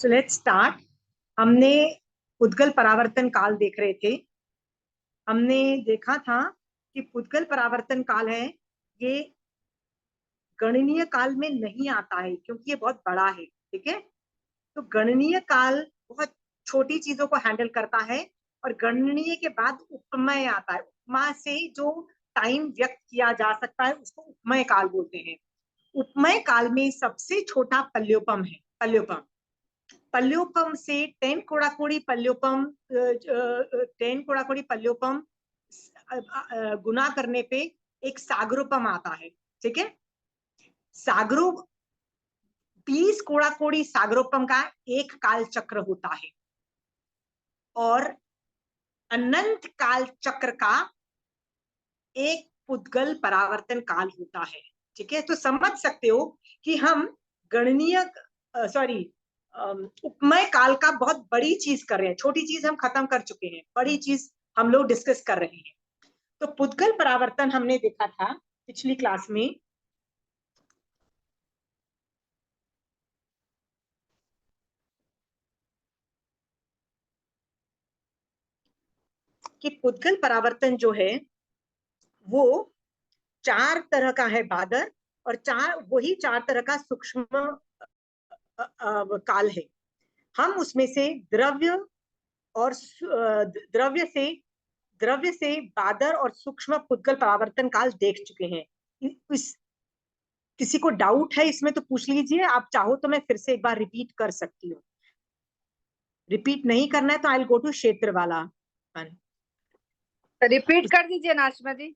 So let's start. हमने पुद्गल परावर्तन काल देख रहे थे। हमने देखा था कि पुद्गल परावर्तन काल है, ये गणनीय काल में नहीं आता है क्योंकि ये बहुत बड़ा है। ठीक है, तो गणनीय काल बहुत छोटी चीजों को हैंडल करता है और गणनीय के बाद उपमय आता है। उपमा से जो टाइम व्यक्त किया जा सकता है उसको उपमय काल बोलते हैं। उपमय काल में सबसे छोटा पल्योपम है। पल्योपम से 10 कोड़ाकोड़ी पल्योपम 10 कोड़ाकोड़ी पल्योपम गुना करने पे एक सागरोपम आता है। ठीक है, सागरो 20 कोड़ाकोड़ी सागरोपम का एक काल चक्र होता है और अनंत काल चक्र का एक पुद्गल परावर्तन काल होता है। ठीक है, तो समझ सकते हो कि हम गणनीय सॉरी उपमय काल का बहुत बड़ी चीज कर रहे हैं। छोटी चीज हम खत्म कर चुके हैं, बड़ी चीज हम लोग डिस्कस कर रहे हैं। तो पुद्गल परावर्तन हमने देखा था पिछली क्लास में कि पुद्गल परावर्तन जो है वो 4 तरह का है बादर, और वही 4 तरह का सूक्ष्म काल है। हम उसमें से द्रव्य और द्रव्य से बादर और सूक्ष्म पुद्गल परावर्तन काल देख चुके हैं। इस किसी को डाउट है इसमें तो पूछ लीजिए, आप चाहो तो मैं फिर से एक बार रिपीट कर सकती हूँ। रिपीट नहीं करना है तो आई विल गो टू क्षेत्र वाला। रिपीट कर दीजिए नाशमा जी।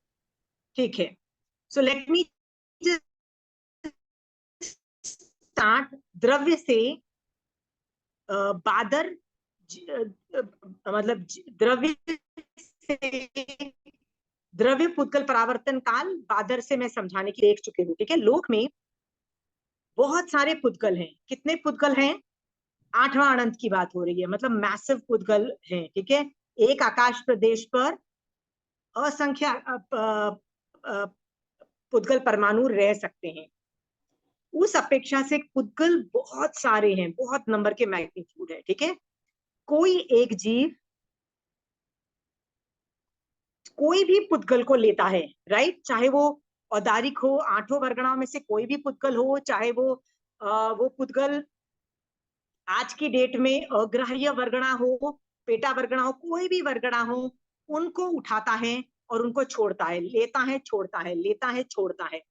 ठीक है, सो लेट मी स्टार्ट। द्रव्य से बादर मतलब द्रव्य से द्रव्य पुद्गल परावर्तन काल बादर से मैं समझाने की देख चुके हूँ। ठीक है, लोक में बहुत सारे पुद्गल हैं। कितने पुद्गल हैं? 8वां अनंत की बात हो रही है, मतलब मैसिव पुद्गल हैं। ठीक है, एक आकाश प्रदेश पर असंख्य पुद्गल परमाणु रह सकते हैं। उस अपेक्षा से पुद्गल बहुत सारे हैं, बहुत नंबर के मैग्नीट्यूड है। ठीक है, कोई एक जीव कोई भी पुद्गल को लेता है, राइट, चाहे वो औदारिक हो, 8 वर्गणाओं में से कोई भी पुद्गल हो, चाहे वो पुद्गल आज की डेट में अग्राह्य वर्गणा हो, पेटा वर्गणा हो, कोई भी वर्गणा हो, उनको उठाता है और उनको छोड़ता है, लेता है छोड़ता है, लेता है छोड़ता है।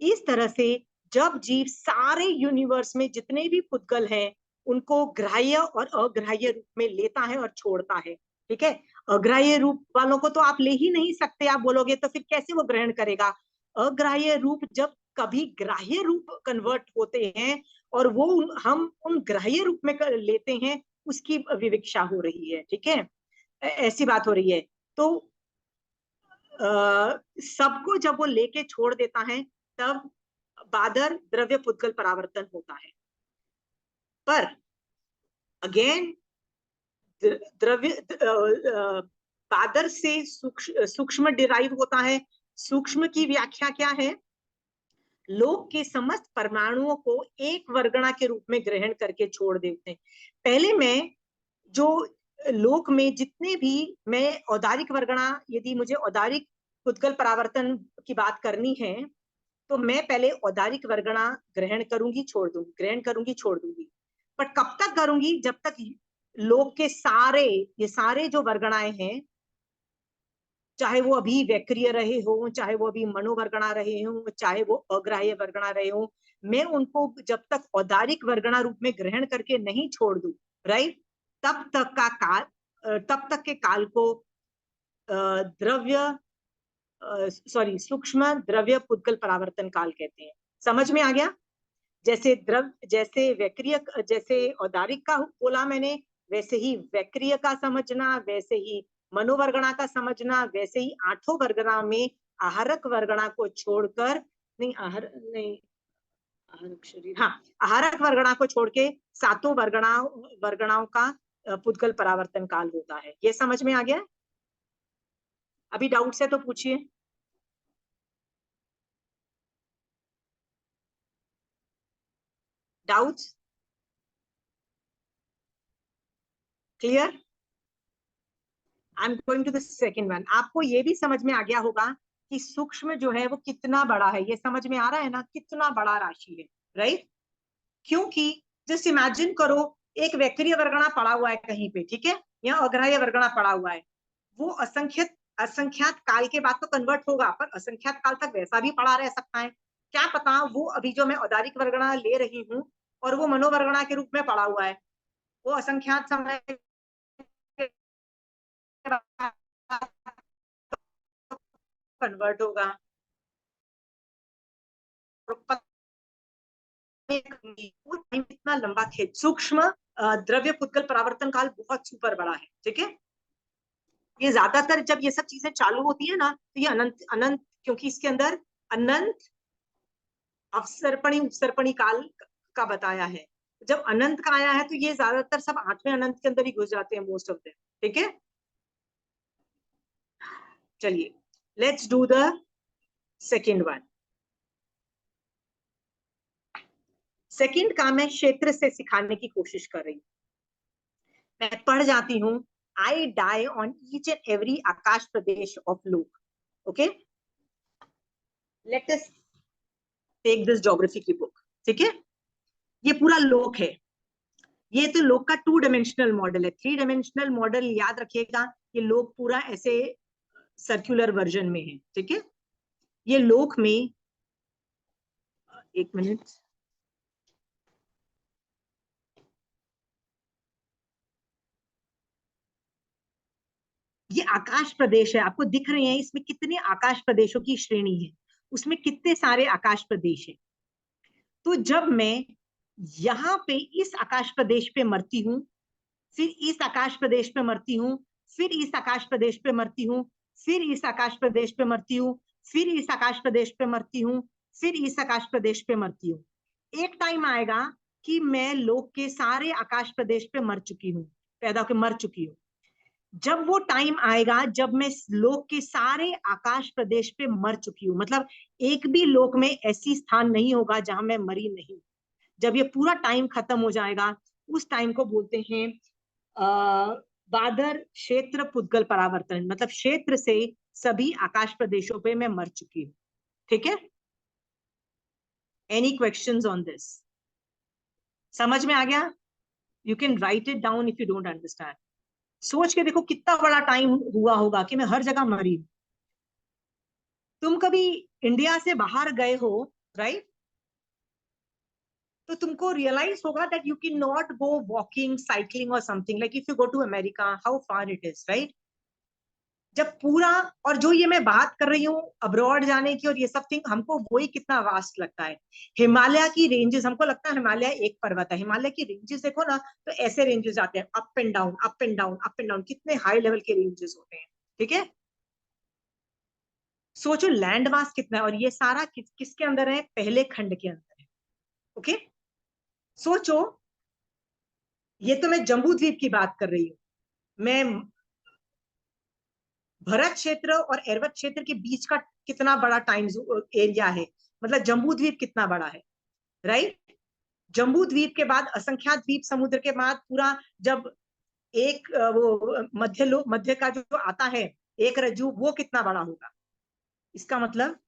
इस तरह से जब जीव सारे यूनिवर्स में जितने भी पुद्गल हैं उनको ग्राह्य और अग्राह्य रूप में लेता है और छोड़ता है। ठीक है, अग्राह्य रूप वालों को तो आप ले ही नहीं सकते, आप बोलोगे तो फिर कैसे वो ग्रहण करेगा। अग्राह्य रूप जब कभी ग्राह्य रूप कन्वर्ट होते हैं और वो हम उन ग्राह्य रूप में लेते हैं, उसकी विवक्षा हो रही है। ठीक है, ऐसी बात हो रही है। तो सबको जब वो लेके छोड़ देता है तब बादर द्रव्य पुद्गल परावर्तन होता है। पर अगेन द्रव्य बादर से सूक्ष्म डिराइव होता है। सूक्ष्म की व्याख्या क्या है? लोक के समस्त परमाणुओं को एक वर्गणा के रूप में ग्रहण करके छोड़ देते हैं। पहले मैं जो लोक में जितने भी मैं औदारिक वर्गणा, यदि मुझे औदारिक पुद्गल परावर्तन की बात करनी है तो मैं पहले औदारिक वर्गणा ग्रहण करूंगी छोड़ दूंगी, ग्रहण करूंगी छोड़ दूंगी। पर कब तक करूंगी? जब तक लोक के ये सारे जो वर्गणाएं हैं, चाहे वो अभी वैक्रिय रहे हो, चाहे वो अभी मनोवर्गणा रहे हो, चाहे वो अग्राह्य वर्गणा रहे हो, मैं उनको जब तक औदारिक वर्गणा रूप में ग्रहण करके नहीं छोड़ दूं, राइट, तब तक के काल को सूक्ष्म द्रव्य पुद्गल परावर्तन काल कहते हैं। समझ में आ गया? जैसे वैक्रिय, जैसे औदारिक का बोला मैंने, वैसे ही वैक्रिय का समझना, वैसे ही मनोवर्गणा का समझना, वैसे ही 8 वर्गणा में आहारक वर्गणा को छोड़कर, नहीं आहारक शरीर, हाँ, आहारक वर्गणा को छोड़ के 7 वर्गणाओं का पुद्गल परावर्तन काल होता है। ये समझ में आ गया? अभी डाउट्स है तो पूछिए। Doubts? Clear? I am going to the second one. आपको ये भी समझ में आ गया होगा कि सूक्ष्म जो है वो कितना बड़ा है। ये समझ में आ रहा है ना, कितना बड़ा राशि है, राइट? क्योंकि जस्ट इमेजिन करो, एक वैक्रिय वर्गणा पड़ा हुआ है कहीं पे, ठीक है, या अग्राह्य वर्गणा पड़ा हुआ है। वो असंख्यात काल के बाद तो कन्वर्ट होगा, पर असंख्यात काल तक वैसा भी पड़ा रह सकता है। क्या पता वो अभी जो मैं औदारिक वर्गणा ले रही हूँ और वो मनोवर्गणा के रूप में पड़ा हुआ है, वो असंख्यात समय कन्वर्ट होगा। इतना लंबा खेत सूक्ष्म द्रव्य पुद्गल परावर्तन काल बहुत सुपर बड़ा है, ठीक है। ये ज्यादातर जब ये सब चीजें चालू होती है ना, तो ये अनंत अनंत, क्योंकि इसके अंदर अनंत अवसर्पणी उपसर्पणी काल का बताया है। जब अनंत का आया है तो ये ज्यादातर सब 8वें अनंत के अंदर ही घुस जाते हैं, मोस्ट ऑफ देम, ठीक है। चलिए, let's do the second one. Second का मैं क्षेत्र से सिखाने की कोशिश कर रही हूँ। मैं पढ़ जाती हूँ, I die on each and every आकाश प्रदेश ऑफ लोक। Okay, let us take this geography की बुक, ठीक है। ये पूरा लोक है। ये तो लोक का 2 डायमेंशनल मॉडल है। 3 डायमेंशनल मॉडल याद रखिएगा, ये लोक पूरा ऐसे सर्कुलर वर्जन में है, ठीक है। ये लोक में, एक मिनट, ये आकाश प्रदेश है, आपको दिख रहे हैं इसमें कितने आकाश प्रदेशों की श्रेणी है, उसमें कितने सारे आकाश प्रदेश है। तो जब मैं यहाँ पे इस आकाश प्रदेश पे मरती हूँ, फिर इस आकाश प्रदेश पे मरती हूँ, फिर इस आकाश प्रदेश पे मरती हूँ, फिर इस आकाश प्रदेश पे मरती हूँ, फिर इस आकाश प्रदेश पे मरती हूँ, फिर इस आकाश प्रदेश पे मरती हूँ। एक टाइम आएगा कि मैं लोक के सारे आकाश प्रदेश पे मर चुकी हूँ, पैदा होकर मर चुकी हूँ। जब वो टाइम आएगा जब मैं लोक के सारे आकाश प्रदेश पे मर चुकी हूँ, मतलब एक भी लोक में ऐसी स्थान नहीं होगा जहां मैं मरी नहीं। जब ये पूरा टाइम खत्म हो जाएगा, उस टाइम को बोलते हैं बादर क्षेत्र पुद्गल परावर्तन, मतलब क्षेत्र से सभी आकाश प्रदेशों पे मैं मर चुकी हूँ, ठीक है। Any questions on this? समझ में आ गया? You can write it down if you don't understand. सोच के देखो कितना बड़ा टाइम हुआ होगा कि मैं हर जगह मरी। तुम कभी इंडिया से बाहर गए हो, राइट? तो तुमको रियलाइज होगा that you can not go walking, cycling और something, like if you go to America, how far it is, right? जब पूरा, और जो ये मैं बात कर रही हूँ अब्रॉड जाने की और ये सब थिंग, हमको वही कितना वास्ट लगता है। हिमालय की रेंजेस, हमको लगता है हिमालय एक पर्वत है। हिमालय की रेंजेस देखो ना, तो ऐसे रेंजेस आते हैं, up and down, up and down, up and down, कितने हाई लेवल के रेंजेस होते हैं, ठीक है। सोचो लैंड मास कितना है, और ये सारा किसके अंदर है? पहले खंड के अंदर है, ओके। सोचो, ये तो मैं जम्बू द्वीप की बात कर रही हूँ। मैं भरत क्षेत्र और एरवत क्षेत्र के बीच का कितना बड़ा टाइम एरिया है, मतलब जम्बू द्वीप कितना बड़ा है, राइट? जम्बू द्वीप के बाद असंख्यात द्वीप समुद्र के बाद पूरा, जब एक वो मध्य का जो आता है एक रज्जु, वो कितना बड़ा होगा। इसका मतलब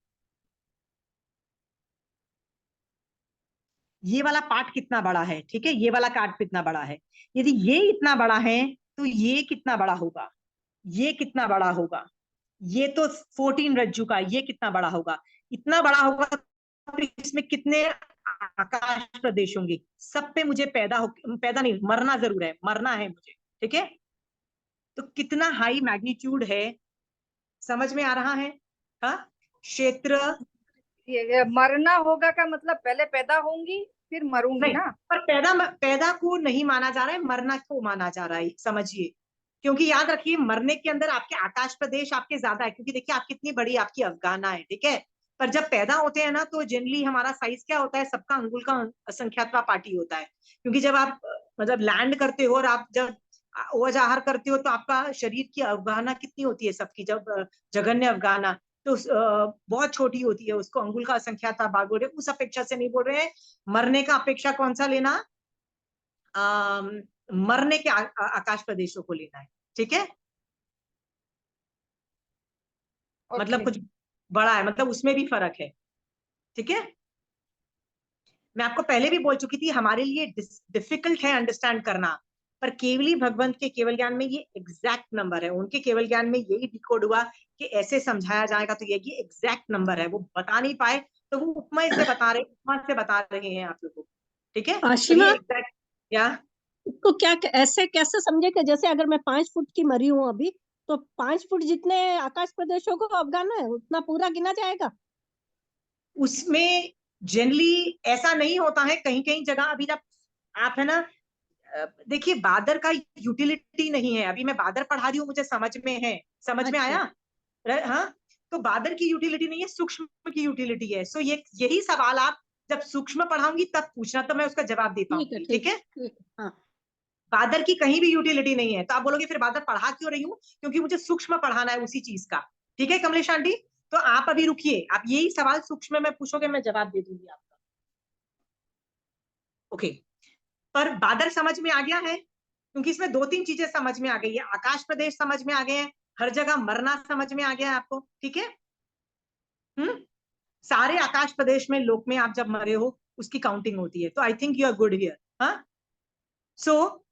ये वाला पार्ट कितना बड़ा है, ठीक है, ये वाला पार्ट कितना बड़ा है। यदि ये इतना बड़ा है तो ये कितना बड़ा होगा, ये कितना बड़ा होगा। ये तो 14 रज्जू का, ये कितना बड़ा होगा, इतना बड़ा होगा। तो इसमें कितने आकाश प्रदेश होंगे, सब पे मुझे पैदा नहीं, मरना जरूर है, मरना है मुझे, ठीक है। तो कितना हाई मैग्नीट्यूड है, समझ में आ रहा है? हाँ, क्षेत्र। ये मरना होगा का मतलब पहले पैदा होंगी फिर मरूंगी नहीं, ना। पर पैदा को नहीं माना जा रहा है, मरना को माना जा रहा है, समझिए। क्योंकि याद रखिए, मरने के अंदर आपके आकाश प्रदेश आपके ज्यादा है, क्योंकि देखिए आप कितनी बड़ी आपकी अफगाना है, ठीक है। पर जब पैदा होते हैं ना, तो जनरली हमारा साइज क्या होता है, सबका अंगुल का असंख्यातवा पार्टी होता है। क्योंकि जब आप मतलब लैंड करते हो और आप जब ओज आहार करते हो, तो आपका शरीर की अवगाहना कितनी होती है सबकी, जब जघन्य अवगाहना, तो बहुत छोटी होती है, उसको अंगुल का असंख्यातवा भाग बोल रहे हैं। उस अपेक्षा से नहीं बोल रहे हैं। मरने का अपेक्षा कौन सा लेना, मरने के आकाश प्रदेशों को लेना है, ठीक है। मतलब कुछ बड़ा है, मतलब उसमें भी फर्क है, ठीक है। मैं आपको पहले भी बोल चुकी थी हमारे लिए डिफिकल्ट है अंडरस्टैंड करना, पर केवली भगवंत के केवल ज्ञान में ये एग्जैक्ट नंबर है। उनके केवल ज्ञान में यही डिकोड हुआ कि ऐसे समझाया जाएगा, तो ये एग्जैक्ट नंबर है। वो बता नहीं पाए तो वो उपमा से बता रहे हैं आप लोगों को, ठीक है। तो आशिमा, ये एग्जैक्ट क्या इसको क्या ऐसे कैसे समझे कि जैसे अगर मैं 5 फुट की मरी हूँ अभी, तो 5 फुट जितने आकाश प्रदेशों को अफगाना है उतना पूरा गिना जाएगा? उसमें जनरली ऐसा नहीं होता है, कहीं कहीं जगह अभी जब आप है ना, देखिए बादर का यूटिलिटी नहीं है। अभी मैं बादर पढ़ा रही हूँ, मुझे समझ में है, समझ में अच्छा। आया। हाँ, तो बादर की यूटिलिटी नहीं है, सूक्ष्म की यूटिलिटी है। सो ये यही सवाल आप जब सूक्ष्म पढ़ाऊंगी तब पूछना, तो मैं उसका जवाब दे ठीक है, पाऊंगी, ठीक ठीक है, है। ठीक है। हाँ, बादर की कहीं भी यूटिलिटी नहीं है, तो आप बोलोगे फिर बादर पढ़ा क्यों रही हूँ, क्योंकि मुझे सूक्ष्म पढ़ाना है उसी चीज का, ठीक है कमलेश आंटी। तो आप अभी रुकिए, आप यही सवाल सूक्ष्म में पूछोगे, मैं जवाब दे दूंगी आपका, ओके। पर बादर समझ में आ गया है, क्योंकि इसमें 2-3 चीजें समझ में आ गई है। आकाश प्रदेश समझ में आ गए हैं, हर जगह मरना समझ में आ गया है आपको, ठीक है। सारे आकाश प्रदेश में लोक में आप जब मरे हो उसकी काउंटिंग होती है, तो I think you are good here. हाँ, सो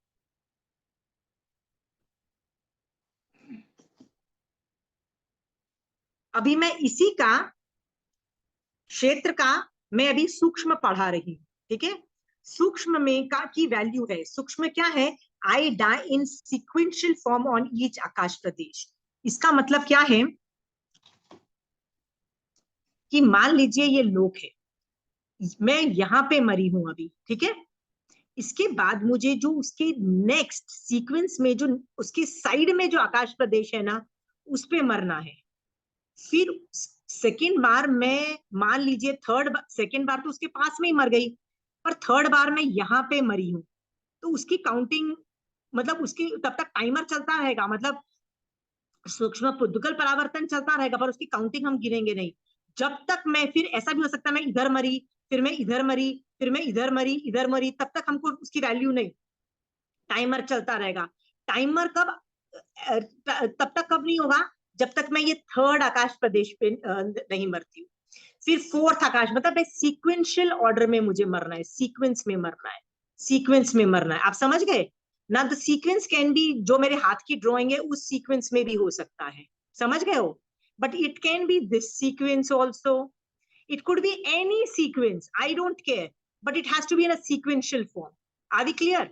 अभी मैं इसी का क्षेत्र का मैं अभी सूक्ष्म पढ़ा रही हूं, ठीक है। सूक्ष्म में का की वैल्यू है, सूक्ष्म क्या है, I die in sequential form on each आकाश प्रदेश। इसका मतलब क्या है कि मान लीजिए ये लोक है, मैं यहां पे मरी हूं अभी, ठीक है। इसके बाद मुझे जो उसके नेक्स्ट सीक्वेंस में जो उसके साइड में जो आकाश प्रदेश है ना, उस पे मरना है। फिर सेकेंड बार मैं मान लीजिए सेकेंड बार तो उसके पास में ही मर गई, पर थर्ड बार मैं यहाँ पे मरी हूं, तो उसकी काउंटिंग, मतलब उसकी तब तक टाइमर चलता रहेगा, मतलब सूक्ष्म पुद्गल परावर्तन चलता रहेगा, पर उसकी काउंटिंग हम गिनेंगे नहीं। जब तक मैं, फिर ऐसा भी हो सकता है मैं इधर मरी, फिर मैं इधर मरी, फिर मैं इधर मरी, तब तक हमको उसकी वैल्यू नहीं, टाइमर चलता रहेगा। टाइमर कब, तब तक कब नहीं होगा, जब तक मैं ये थर्ड आकाश प्रदेश पे नहीं मरती हूँ। फिर फोर्थ आकाश, मतलब सीक्वेंशियल ऑर्डर में मुझे मरना है, सीक्वेंस में मरना है, सीक्वेंस में मरना है। आप समझ गए ना, द सीक्वेंस कैन बी, जो मेरे हाथ की ड्राइंग है उस सीक्वेंस में भी हो सकता है, समझ गए हो। But it can be this sequence also, it could be any sequence, I don't care, but it has to be in a sequential form. Are we clear?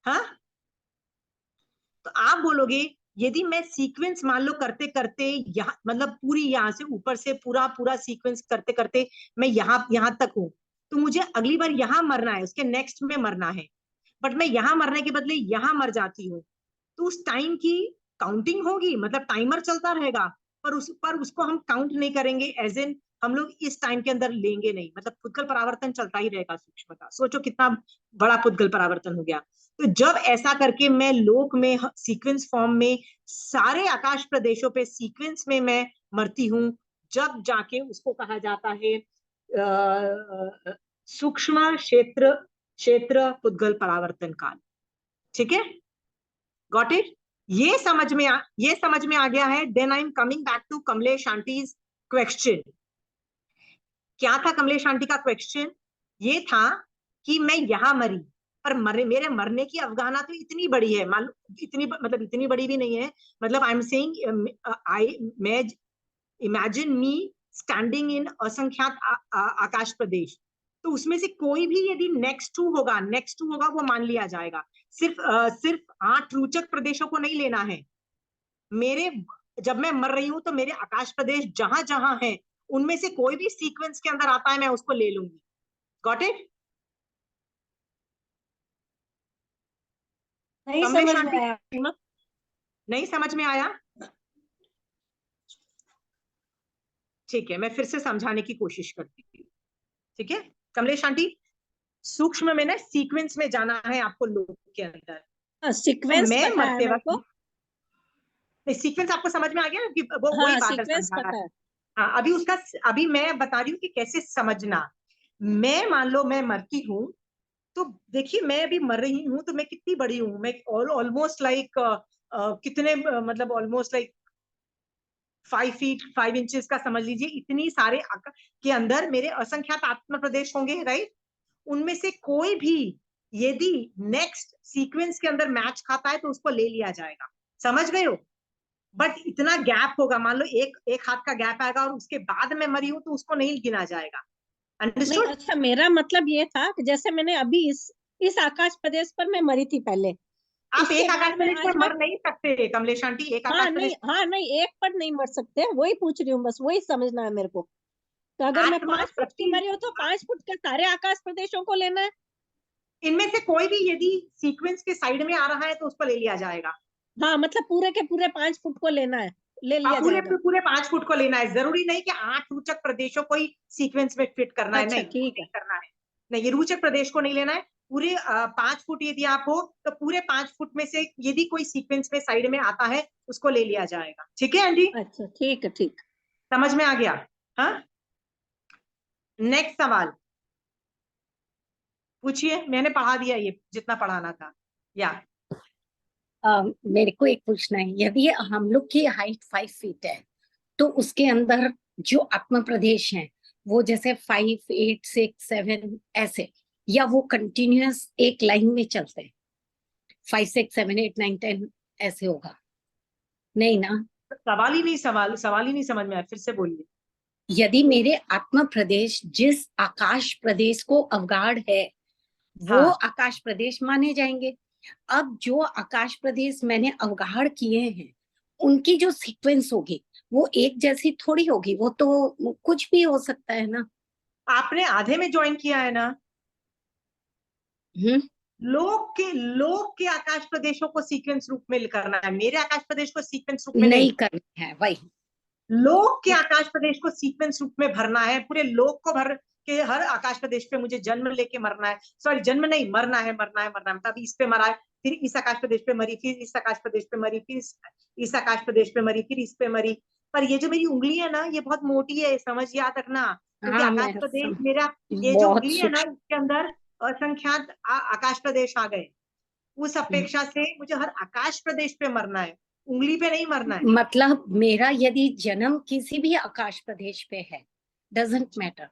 हाँ, तो आप बोलोगे यदि मैं सीक्वेंस मान लो करते करते यहाँ, मतलब पूरी यहाँ से ऊपर से पूरा पूरा सीक्वेंस करते करते मैं यहाँ तक हूं, तो मुझे अगली बार यहाँ मरना है, उसके नेक्स्ट में मरना है, बट मैं यहाँ मरने के बदले यहाँ मर जाती हूँ, तो उस टाइम की काउंटिंग होगी, मतलब टाइमर चलता रहेगा, पर उसको हम काउंट नहीं करेंगे, एज इन हम लोग इस टाइम के अंदर लेंगे नहीं, मतलब पुद्गल परावर्तन चलता ही रहेगा सूक्ष्म का। सोचो कितना बड़ा पुद्गल परावर्तन हो गया। तो जब ऐसा करके मैं लोक में सीक्वेंस फॉर्म में सारे आकाश प्रदेशों पे सीक्वेंस में मैं मरती हूँ, जब जाके उसको कहा जाता है सूक्ष्म क्षेत्र क्षेत्र पुद्गल परावर्तन काल, ठीक है। Got it? ये समझ में आ गया है। Then I am coming back to Kamlesh auntie's question. क्या था कमलेश आंटी का क्वेश्चन? ये था कि मैं यहां मरी, पर मेरे मरने की अफगाना तो इतनी बड़ी है, मान लो इतनी, मतलब इतनी बड़ी भी नहीं है, मतलब आई एम सेइंग आई मैं इमेजिन मी स्टैंडिंग इन असंख्यात आकाश प्रदेश, तो उसमें से कोई भी यदि नेक्स्ट टू होगा वो मान लिया जाएगा। सिर्फ 8 रोचक प्रदेशों को नहीं लेना है। मेरे, जब मैं मर रही हूं तो मेरे आकाश प्रदेश जहां जहां हैं उनमें से कोई भी सीक्वेंस के अंदर आता है, मैं उसको ले लूंगी। Got it? नहीं कमलेश समझ में आंटी, आया। नहीं समझ में आया? ठीक है, मैं फिर से समझाने की कोशिश करती हूँ, ठीक है कमलेश आंटी। सूक्ष्म में ना सीक्वेंस में जाना है आपको लोक के अंदर, तो सीक्वेंस मैं पता है मरते मेरे वक्त, को। सीक्वेंस आपको समझ में आ गया कि वो वही हाँ, बादल सीक्वेंस समझा रहा पता है। है। हाँ, अभी मैं बता रही हूँ कि कैसे समझना। मैं मान लो मैं मरती हूँ, तो देखिए मैं अभी मर रही हूँ तो मैं कितनी बड़ी हूँ, मैं ऑलमोस्ट लाइक कितने मतलब ऑलमोस्ट लाइक 5 फीट 5 इंचेस का समझ लीजिए, इतनी सारे के अंदर मेरे असंख्यात आत्म प्रदेश होंगे, राइट। उनमें से कोई भी यदि नेक्स्ट सीक्वेंस के अंदर मैच खाता है तो उसको ले लिया जाएगा, समझ गए हो। बट इतना गैप होगा, मान लो एक एक हाथ का गैप आएगा और उसके बाद मैं मरी हूं तो उसको नहीं गिना जाएगा, नहीं, अंडरस्टूड। अच्छा, मेरा मतलब ये था कि जैसे मैंने अभी इस आकाश प्रदेश पर मैं मरी थी पहले, आप उसके एक आकाश बाद में प्रदेश आज पर मैं, मर नहीं सकते कमलेश आंटी, एक हाँ आकाश नहीं, प्रदेश। हाँ नहीं, एक पर नहीं मर सकते, वही पूछ रही हूँ, बस वही समझना है मेरे को। तो अगर मैं आत्मा 5 फुट की प्रति, मरी हूँ तो 5 फुट के सारे आकाश प्रदेशों को लेना है। इनमें से कोई भी यदि सीक्वेंस के साइड में आ रहा है तो उसको ले लिया जाएगा। हाँ, मतलब पूरे के पूरे 5 फुट को लेना है, ले लिया पूरे जाएगा। पूरे 5 फुट को लेना है, जरूरी नहीं कि 8 रोचक प्रदेशों को ही सीक्वेंस में फिट करना है, अच्छा, नहीं ठीक नहीं है। करना है। नहीं, ये रोचक प्रदेश को नहीं लेना है। पूरे 5 फुट यदि आप हो तो पूरे 5 फुट में से यदि कोई सीक्वेंस में साइड में आता है उसको ले लिया जाएगा, ठीक है आंटी, अच्छा, ठीक है, ठीक। समझ में आ गया। हाँ, नेक्स्ट सवाल पूछिए, मैंने पढ़ा दिया ये जितना पढ़ाना था। या मेरे को एक पूछना है, यदि हम लोग की हाइट 5 फीट है तो उसके अंदर जो आत्म प्रदेश हैं वो जैसे 5, 8, 6, 7 ऐसे, या वो कंटिन्यूअस एक लाइन में चलते हैं, 5, 6, 7, 8, 9, 10 ऐसे होगा? नहीं ना? सवाल ही नहीं समझ में आया, फिर से बोलिए। यदि मेरे आत्म प्रदेश जिस आकाश प्रदेश को अवगाढ़ है वो हाँ, आकाश प्रदेश माने जाएंगे। अब जो आकाश प्रदेश मैंने अवगाढ़ किए हैं उनकी जो सीक्वेंस होगी वो एक जैसी थोड़ी होगी, वो तो कुछ भी हो सकता है ना। आपने आधे में ज्वाइन किया है ना। हम्म। लोक के आकाश प्रदेशों को सीक्वेंस रूप में करना है, मेरे आकाश प्रदेश को सीक्वेंस रूप में नहीं। नहीं करनी है वही। लोक के आकाश प्रदेश को सीक्वेंस रूप में भरना है, पूरे लोक को भर के हर आकाश प्रदेश पे मुझे जन्म लेके मरना है, सॉरी जन्म नहीं, मरना है, मरना है, मरना है, मतलब इस पे मरा है, फिर इस आकाश प्रदेश पे मरी, फिर इस आकाश प्रदेश पे मरी, फिर इस आकाश प्रदेश पे मरी, फिर इस पे मरी। पर ये जो मेरी उंगली है ना ये बहुत मोटी है, समझ याद रखना, क्योंकि हाँ आकाश मैं प्रदेश मेरा, ये जो बहुत उंगली है ना सूक्ष्म। इसके अंदर असंख्यात आकाश प्रदेश आ गए, उस अपेक्षा से मुझे हर आकाश प्रदेश पे मरना है, उंगली पे नहीं मरना है। मतलब मेरा यदि जन्म किसी भी आकाश प्रदेश पे है, डजेंट मैटर,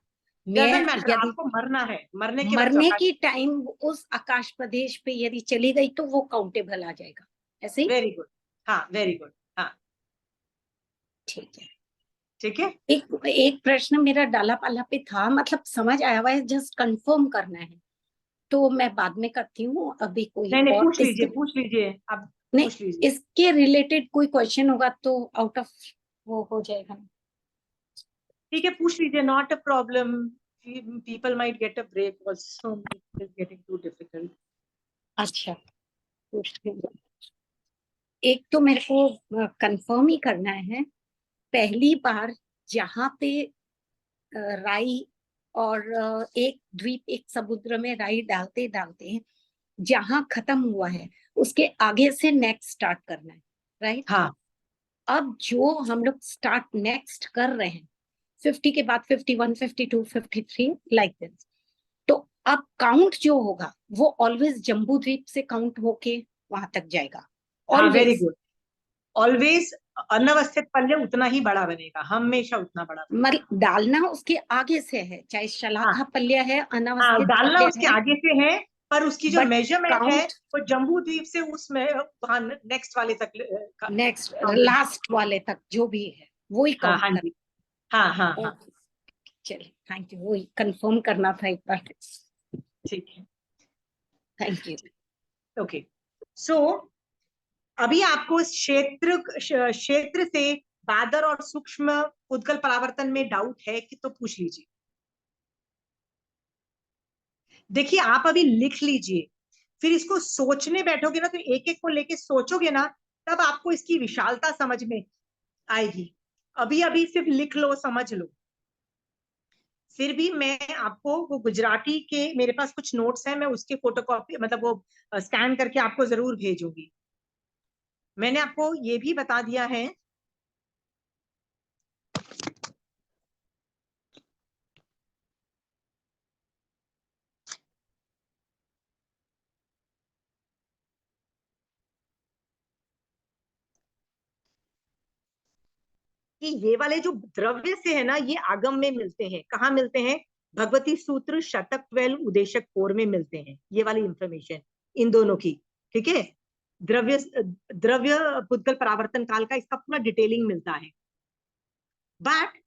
मैं डजेंट मैटर, यदि आपको मरना है, मरने के वक्त मरने आकाश। की टाइम उस आकाश प्रदेश पे यदि चली गई तो वो काउंटेबल आ जाएगा, ऐसे ही? वेरी गुड, हाँ वेरी गुड, हाँ ठीक है। ठीक है। एक प्रश्न मेरा डाला पाला पे था, मतलब समझ आया हुआ है, जस्ट कंफर्म करना है, तो मैं बाद में करती हूँ, अभी कोई नहीं नहीं, और इसके, पूछ लीजिए अब, नहीं, पूछ लीजिए। इसके रिलेटेड कोई क्वेश्चन होगा तो आउट ऑफ वो हो जाएगा ना। ठीक है, पूछ लीजिए, not a problem, people might get a break also, it is getting too difficult. अच्छा, पूछती हूँ। एक तो मेरे को कंफर्म ही करना है, पहली बार जहाँ पे राई और एक द्वीप, एक समुद्र में राई डालते डालते जहां खत्म हुआ है उसके आगे से नेक्स्ट स्टार्ट करना है, राइट? हाँ, अब जो हम लोग स्टार्ट नेक्स्ट कर रहे हैं 50 के बाद 51, 52, 53 लाइक दिस, तो अब काउंट जो होगा वो ऑलवेज जम्बू द्वीप से काउंट होके वहां तक जाएगा, हाँ वेरी ऑलवेज। गुड, ऑलवेज अनवस्थित पल्ले उतना ही बड़ा बनेगा, हमेशा उतना बड़ा बनेगा। मतलब डालना उसके आगे से है, चाहे हाँ शलाखा पल्य है, हाँ, अनावस्थित डालना पल्य उसके है, आगे से है, पर उसकी जो बट मेजरमेंट है काउंट वो जम्बू द्वीप से उसमें वहां नेक्स्ट वाले तक नेक्स्ट काउंट। लास्ट वाले तक जो भी है वो ही हाँ काउंट हाँ कर। जी, हाँ हाँ हाँ, ओके, चलिए, थैंक यू, वही कंफर्म करना था एक बार। ठीक है, थैंक यू। ओके। सो अभी आपको इस क्षेत्र से बादर और सूक्ष्म उद्गल परावर्तन में डाउट है कि तो पूछ लीजिए। देखिए आप अभी लिख लीजिए, फिर इसको सोचने बैठोगे ना तो एक एक को लेके सोचोगे ना, तब आपको इसकी विशालता समझ में आएगी। अभी अभी सिर्फ लिख लो, समझ लो। फिर भी मैं आपको वो गुजराती के मेरे पास कुछ नोट्स हैं, मैं उसके फोटोकॉपी मतलब वो स्कैन करके आपको जरूर भेजूंगी। मैंने आपको ये भी बता दिया है कि ये वाले जो द्रव्य से है ना, ये आगम में मिलते हैं। कहाँ मिलते हैं? भगवती सूत्र शतक 12 उदेशक 4 में मिलते हैं ये वाली इंफॉर्मेशन इन दोनों की। ठीक है, द्रव्य द्रव्य पुद्गल परावर्तन काल का इसका पूरा डिटेलिंग मिलता है। बट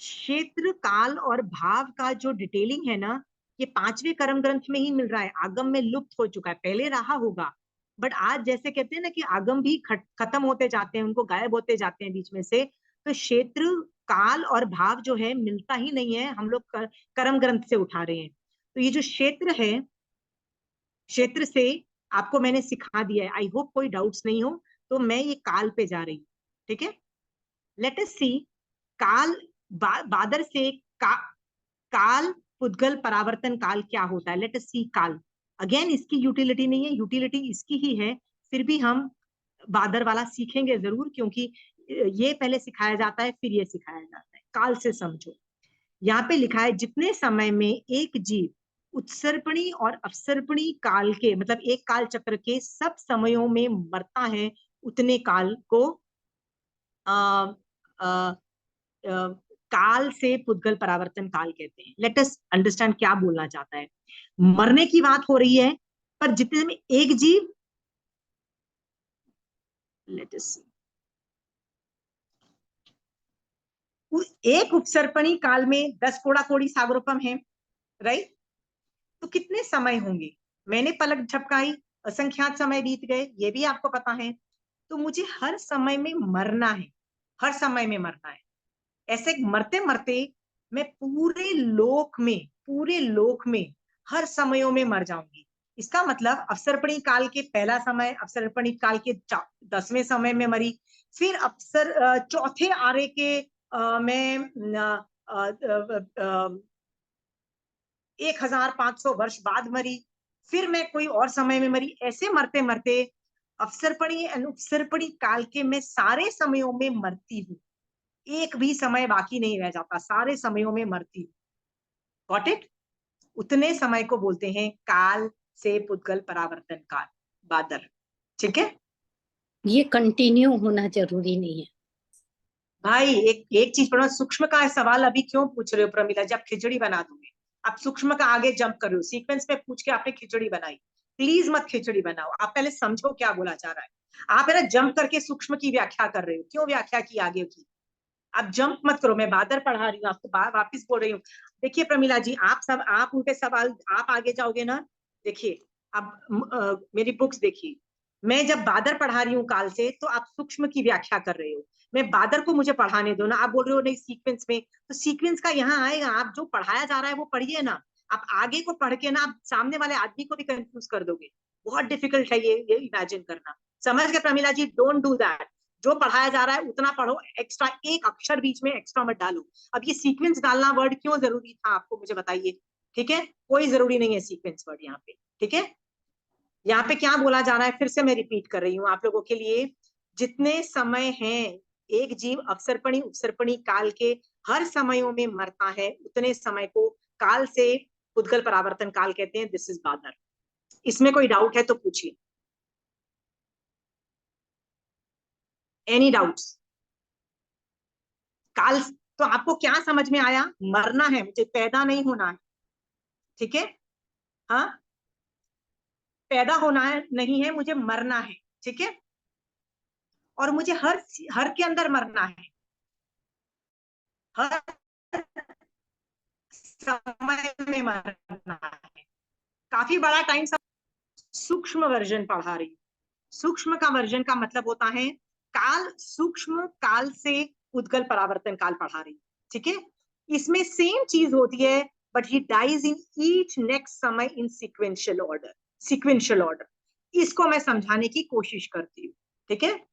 क्षेत्र काल और भाव का जो डिटेलिंग है ना, ये 5वें कर्म ग्रंथ में ही मिल रहा है। आगम में लुप्त हो चुका है, पहले रहा होगा, बट आज जैसे कहते हैं ना कि आगम भी खत्म होते जाते हैं, उनको गायब होते जाते हैं बीच में से, तो क्षेत्र काल और भाव जो है मिलता ही नहीं है, हम लोग कर्म ग्रंथ से उठा रहे हैं। तो ये जो क्षेत्र है, क्षेत्र से आपको मैंने सिखा दिया है, आई होप कोई डाउट्स नहीं हो। तो मैं ये काल पे जा रही हूँ। ठीक है, लेट अस सी काल बादर से काल पुद्गल परावर्तन काल क्या होता है। लेट अस सी काल। अगेन इसकी यूटिलिटी नहीं है, यूटिलिटी इसकी ही है, फिर भी हम बादर वाला सीखेंगे जरूर, क्योंकि ये पहले सिखाया जाता है फिर ये सिखाया जाता है। काल से समझो, यहाँ पे लिखा है जितने समय में एक जीव उत्सर्पणी और अपसर्पणी काल के, मतलब एक काल चक्र के सब समयों में मरता है, उतने काल को आ, आ, काल से पुद्गल परावर्तन काल कहते हैं। लेट अस अंडरस्टैंड क्या बोलना चाहता है। मरने की बात हो रही है, पर जितने में एक जीव, लेट अस एक उपसर्पणी काल में 10 कोड़ा कोड़ी सागरोपम है, राइट? तो कितने समय होंगे? मैंने पलक झपकाई, असंख्यात समय बीत गए, ये भी आपको पता है। तो मुझे हर समय में मरना है, हर समय में मरना है। ऐसे मरते मरते मैं पूरे लोक में हर समयों में मर जाऊंगी। इसका मतलब अवसर्पणी काल के पहला समय, अवसर्पणी काल के 10वें समय में मरी, फिर चौथे आरे के मैं 1500 वर्ष बाद मरी, फिर मैं कोई और समय में मरी। ऐसे मरते मरते अवसर्पणी अनुपसर्पणी काल के मैं सारे समयों में मरती हूँ, एक भी समय बाकी नहीं रह जाता, सारे समयों में मरती हूँ। Got it? उतने समय को बोलते हैं काल से पुद्गल परावर्तन काल, बादर। ठीक है, ये कंटिन्यू होना जरूरी नहीं है भाई। एक चीज पढ़ो, सूक्ष्म का सवाल अभी क्यों पूछ रहे हो प्रमिला? जब खिचड़ी बना दोगे, आप सूक्ष्म का आगे जंप कर रहे हो, सीक्वेंस में पूछ के आपने खिचड़ी बनाई। प्लीज मत खिचड़ी बनाओ, आप पहले समझो क्या बोला जा रहा है। आप है ना जंप करके सूक्ष्म की व्याख्या कर रहे हो, क्यों व्याख्या की आगे की? आप जंप मत करो, मैं बादर पढ़ा रही हूँ, आपको वापिस बोल रही हूँ। देखिए प्रमिला जी, आप उनके सवाल आप आगे जाओगे ना। देखिए, अब मेरी बुक्स देखिए, मैं जब बादर पढ़ा रही हूँ काल से, तो आप सूक्ष्म की व्याख्या कर रहे हो। मैं बादर को मुझे पढ़ाने दो ना, आप बोल रहे हो नहीं सीक्वेंस में, तो सीक्वेंस का यहाँ आएगा। आप जो पढ़ाया जा रहा है वो पढ़िए ना, आप आगे को पढ़ के ना आप सामने वाले आदमी को भी कंफ्यूज कर दोगे। बहुत डिफिकल्ट है ये इमेजिन करना। समझ गए Pramila ji? Don't do that. जो पढ़ाया जा रहा है उतना पढ़ो, एक्स्ट्रा एक अक्षर बीच में एक्स्ट्रा मत डालो। अब ये सीक्वेंस डालना वर्ड क्यों जरूरी था आपको, मुझे बताइए। ठीक है, कोई जरूरी नहीं है सीक्वेंस वर्ड यहाँ पे। ठीक है, यहाँ पे क्या बोला जा रहा है, फिर से मैं रिपीट कर रही हूँ आप लोगों के लिए। जितने समय हैं एक जीव अवसर्पणी उपसर्पणी काल के हर समयों में मरता है, उतने समय को काल से पुद्गल परावर्तन काल कहते हैं। दिस इज बादर। इसमें कोई डाउट है तो पूछिए। Any doubts? काल तो आपको क्या समझ में आया? मरना है मुझे, पैदा नहीं होना है। ठीक है, हाँ, पैदा होना है नहीं है, मुझे मरना है। ठीक है, और मुझे हर के अंदर मरना है, हर समय में मरना है। काफी बड़ा टाइम। सूक्ष्म वर्जन पढ़ा रही हूँ। सूक्ष्म का वर्जन का मतलब होता है काल, सूक्ष्म काल से उद्गल परावर्तन काल पढ़ा रही हूँ। ठीक है, इसमें सेम चीज होती है, but he dies in each next समय in sequential order. Sequential order, इसको मैं समझाने की कोशिश करती हूँ। ठीक है,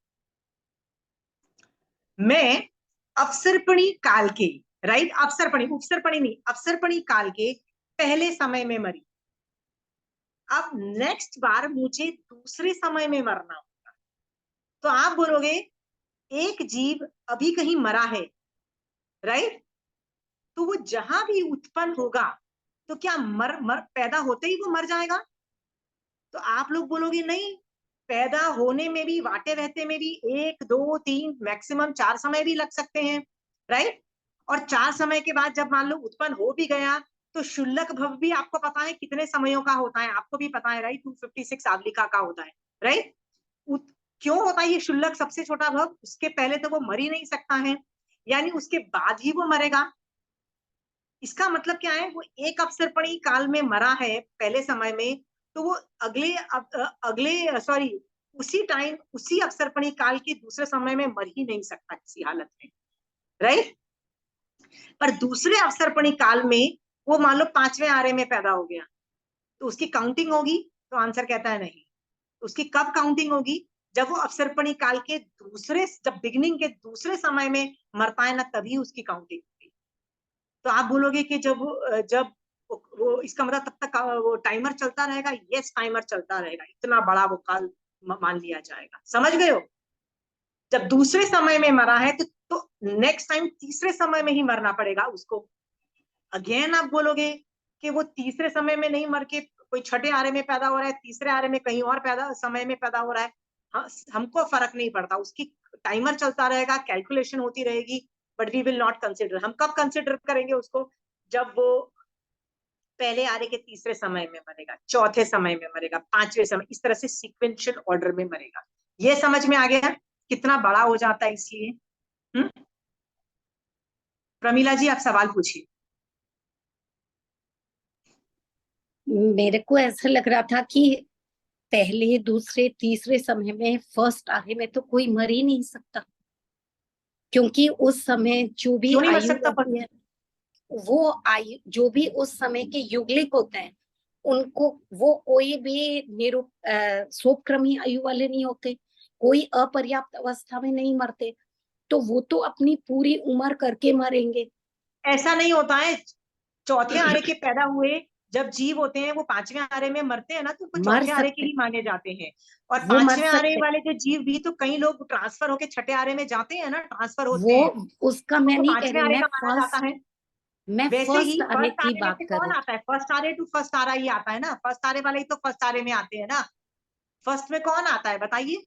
मैं अवसर्पणी काल के, राइट, अवसर्पणी उपसर्पणी नहीं, अवसर्पणी काल के पहले समय में मरी। अब नेक्स्ट बार मुझे दूसरे समय में मरना होगा। तो आप बोलोगे एक जीव अभी कहीं मरा है, राइट, तो वो जहां भी उत्पन्न होगा तो क्या पैदा होते ही वो मर जाएगा? तो आप लोग बोलोगे नहीं, पैदा होने में भी, वाटे रहते में भी 1 2 3 मैक्सिमम 4 समय भी लग सकते हैं, राइट। और 4 समय के बाद जब मान लो उत्पन्न हो भी गया, तो शुल्लक भव भी आपको पता है कितने समयों का होता है, आपको भी पता है, राइट, 256 आवलिका का होता है, राइट। क्यों होता है ये शुल्लक सबसे छोटा भव? उसके पहले तो वो मर ही नहीं सकता है, यानी उसके बाद ही वो मरेगा। इसका मतलब क्या है, वो एक अवसर्पणी काल में मरा है पहले समय में, तो वो अगले सॉरी उसी टाइम, उसी अवसर्पणी काल के दूसरे समय में मर ही नहीं सकता किसी हालत में, राइट। पर दूसरे अवसर्पणी काल में वो मान लो 5वें आरे में पैदा हो गया, तो उसकी काउंटिंग होगी? तो आंसर कहता है नहीं। उसकी कब काउंटिंग होगी? जब वो अवसर्पणी काल के दूसरे, जब बिगिनिंग के दूसरे समय में मरता है ना, तभी उसकी काउंटिंग होगी। तो आप बोलोगे कि जब जब वो इसका मतलब तब तक वो टाइमर चलता रहेगा? यस, टाइमर चलता रहेगा, इतना बड़ा वो काल मान लिया जाएगा। समझ गए हो? जब दूसरे समय में मरा है तो नेक्स्ट टाइम तीसरे समय में ही मरना पड़ेगा उसको। अगेन आप बोलोगे कि वो तीसरे समय में नहीं मर के कोई छठे आरे में पैदा हो रहा है, तीसरे आरे में कहीं और पैदा समय में पैदा हो रहा है, हमको फर्क नहीं पड़ता, उसकी टाइमर चलता रहेगा, कैलकुलेशन होती रहेगी, but we will not consider. हम कब कंसिडर करेंगे उसको? जब वो पहले आरे के तीसरे समय में मरेगा, चौथे समय में मरेगा, 5वें समय, इस तरह से सीक्वेंशियल ऑर्डर में मरेगा। ये समझ में आ गया कितना बड़ा हो जाता है इसलिए। प्रमीला जी, आप सवाल पूछिए। मेरे को ऐसा लग रहा था कि पहले दूसरे तीसरे समय में फर्स्ट आरे में तो कोई मर ही नहीं सकता, क्योंकि उस समय जो भी क्यों नहीं मर आयु सकता? होती है, वो आयु जो भी उस समय के युगलिक होते हैं, उनको वो कोई भी सोपक्रमी आयु वाले नहीं होते, कोई अपर्याप्त अवस्था में नहीं मरते, तो वो तो अपनी पूरी उम्र करके मरेंगे। ऐसा नहीं होता है। चौथे आरे के पैदा हुए जब जीव होते हैं, वो 5वें आरे में मरते हैं ना, तो वो मर चौथे आरे के सकते, ही माने जाते हैं। और वो मर 5वें आरे सकते, वाले जो जीव भी, तो कई लोग ट्रांसफर होके छठे आरे में जाते हैं ना, ट्रांसफर होते वो हैं, उसका तो मैं वो नहीं कह 5वें रही, आरे का माना जाता है। मैं वैसे ही फर्स्ट आरे फर्स्ट की आरे में बात से कर कौन रही आता है? फर्स्ट आरे टू फर्स्ट आरा ही आता है ना, फर्स्ट आरे वाले ही तो फर्स्ट आरे में आते हैं ना। फर्स्ट में कौन आता है बताइए?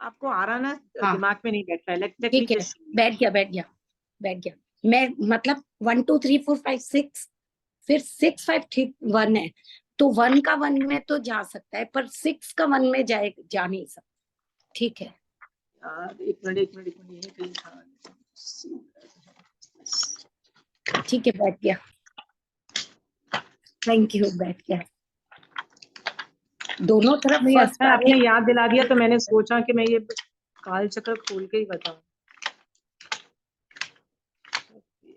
आपको आ रहा ना, हाँ दिमाग में नहीं बैठ रहा है। लेट मी ठीक है, जस्ट। बैठ गया। मैं मतलब 1 2 3 4 5 6, फिर 6 5 ठीक 1 है, तो 1 का 1 में तो जा सकता है, पर 6 का 1 में जा नहीं सकता। ठीक है, एक मिनट एक मिनट एक मिनट, यही कहीं था। ठीक है, बैठ गया, थैंक यू, बैठ गया। दोनों तरफ नहीं, फर्स्ट अच्छा आरे, आपने याद दिला दिया, तो मैंने सोचा कि मैं ये काल चक्र खोल के ही बताऊं।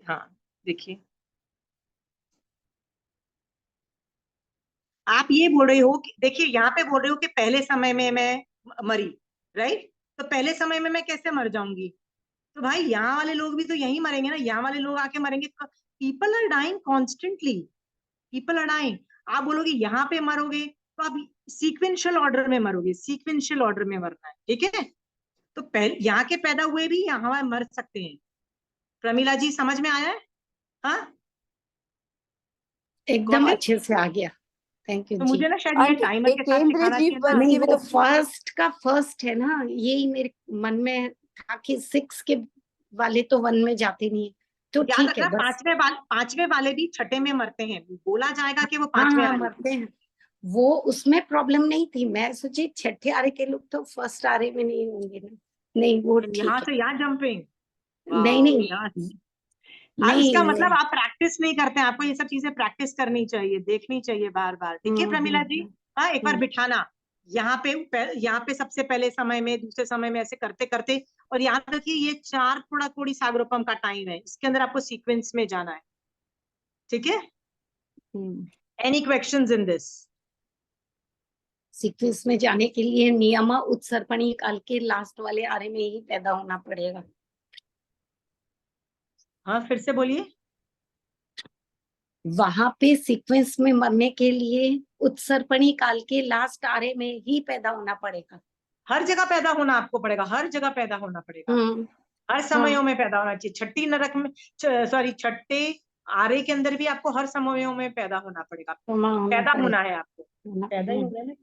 हाँ, देखिए, आप ये बोल रहे हो कि, देखिए यहाँ पे बोल रहे हो कि पहले समय में मैं मरी, राइट। तो पहले समय में मैं कैसे मर जाऊंगी? तो भाई यहाँ वाले लोग भी तो यही मरेंगे ना, यहाँ वाले लोग आके मरेंगे। People are dying constantly, people are dying. आप बोलोगे यहाँ पे मरोगे, तो आप सीक्वेंशियल ऑर्डर में मरोगे, सीक्वेंशियल ऑर्डर में मरना है, ठीक है। तो पहले यहाँ के पैदा हुए भी यहाँ मर सकते हैं। प्रमीला जी, समझ में आया है? हाँ, एकदम गॉट इट। अच्छे से आ गया, थैंक यू तो जी। मुझे ना शायद ये आंटी, टाइमर एक के साथ केंद्रीय सिखाना जीव चाहिए था। बल्कि नहीं, भी वो तो फर्स्ट का फर्स्ट है ना, यही मेरे मन में था कि 6 के वाले तो 1 में जाते नहीं, तो याद ठीक है रखना, बस। पांचवें वाले भी छठे में मरते हैं, बोला जाएगा कि वो हाँ पांचवें हाँ, आरे में। मरते हैं, वो उसमें प्रॉब्लम नहीं थी, मैं सोची छठे आरे के लोग तो फर्स्ट आरे में नहीं होंगे ना, नहीं वो यहाँ ठीक से यहाँ जंपिंग, है, नहीं नहीं यहाँ इसका मतलब नहीं, आप प्रैक्टिस नहीं करते हैं। आपको ये सब चीजें प्रैक्टिस करनी चाहिए, देखनी चाहिए बार बार, ठीक है प्रमीला जी। हाँ, एक बार हम्म। बिठाना यहाँ पे सबसे पहले समय में, दूसरे समय में, ऐसे करते करते। और याद रखिए, ये 4 थोड़ा थोड़ी सागरोपम का टाइम है, इसके अंदर आपको सीक्वेंस में जाना है, ठीक है। Any questions in this? Sequence में जाने के लिए नियमा उत्सर्पणी काल के लास्ट वाले आरे में ही पैदा होना पड़ेगा। हाँ, फिर से बोलिए। वहां पे सीक्वेंस में मरने के लिए उत्सर्पणी काल के लास्ट आरे में ही पैदा होना पड़ेगा। हर जगह पैदा होना आपको पड़ेगा, हर जगह पैदा होना पड़ेगा, हम्म, हर समयों में पैदा होना चाहिए। छठी नरक में, सॉरी, छठे आरे के अंदर भी आपको हर समयों में पैदा होना पड़ेगा। होना पैदा पड़ेगा होना है आपको, पैदा ही होना है ना।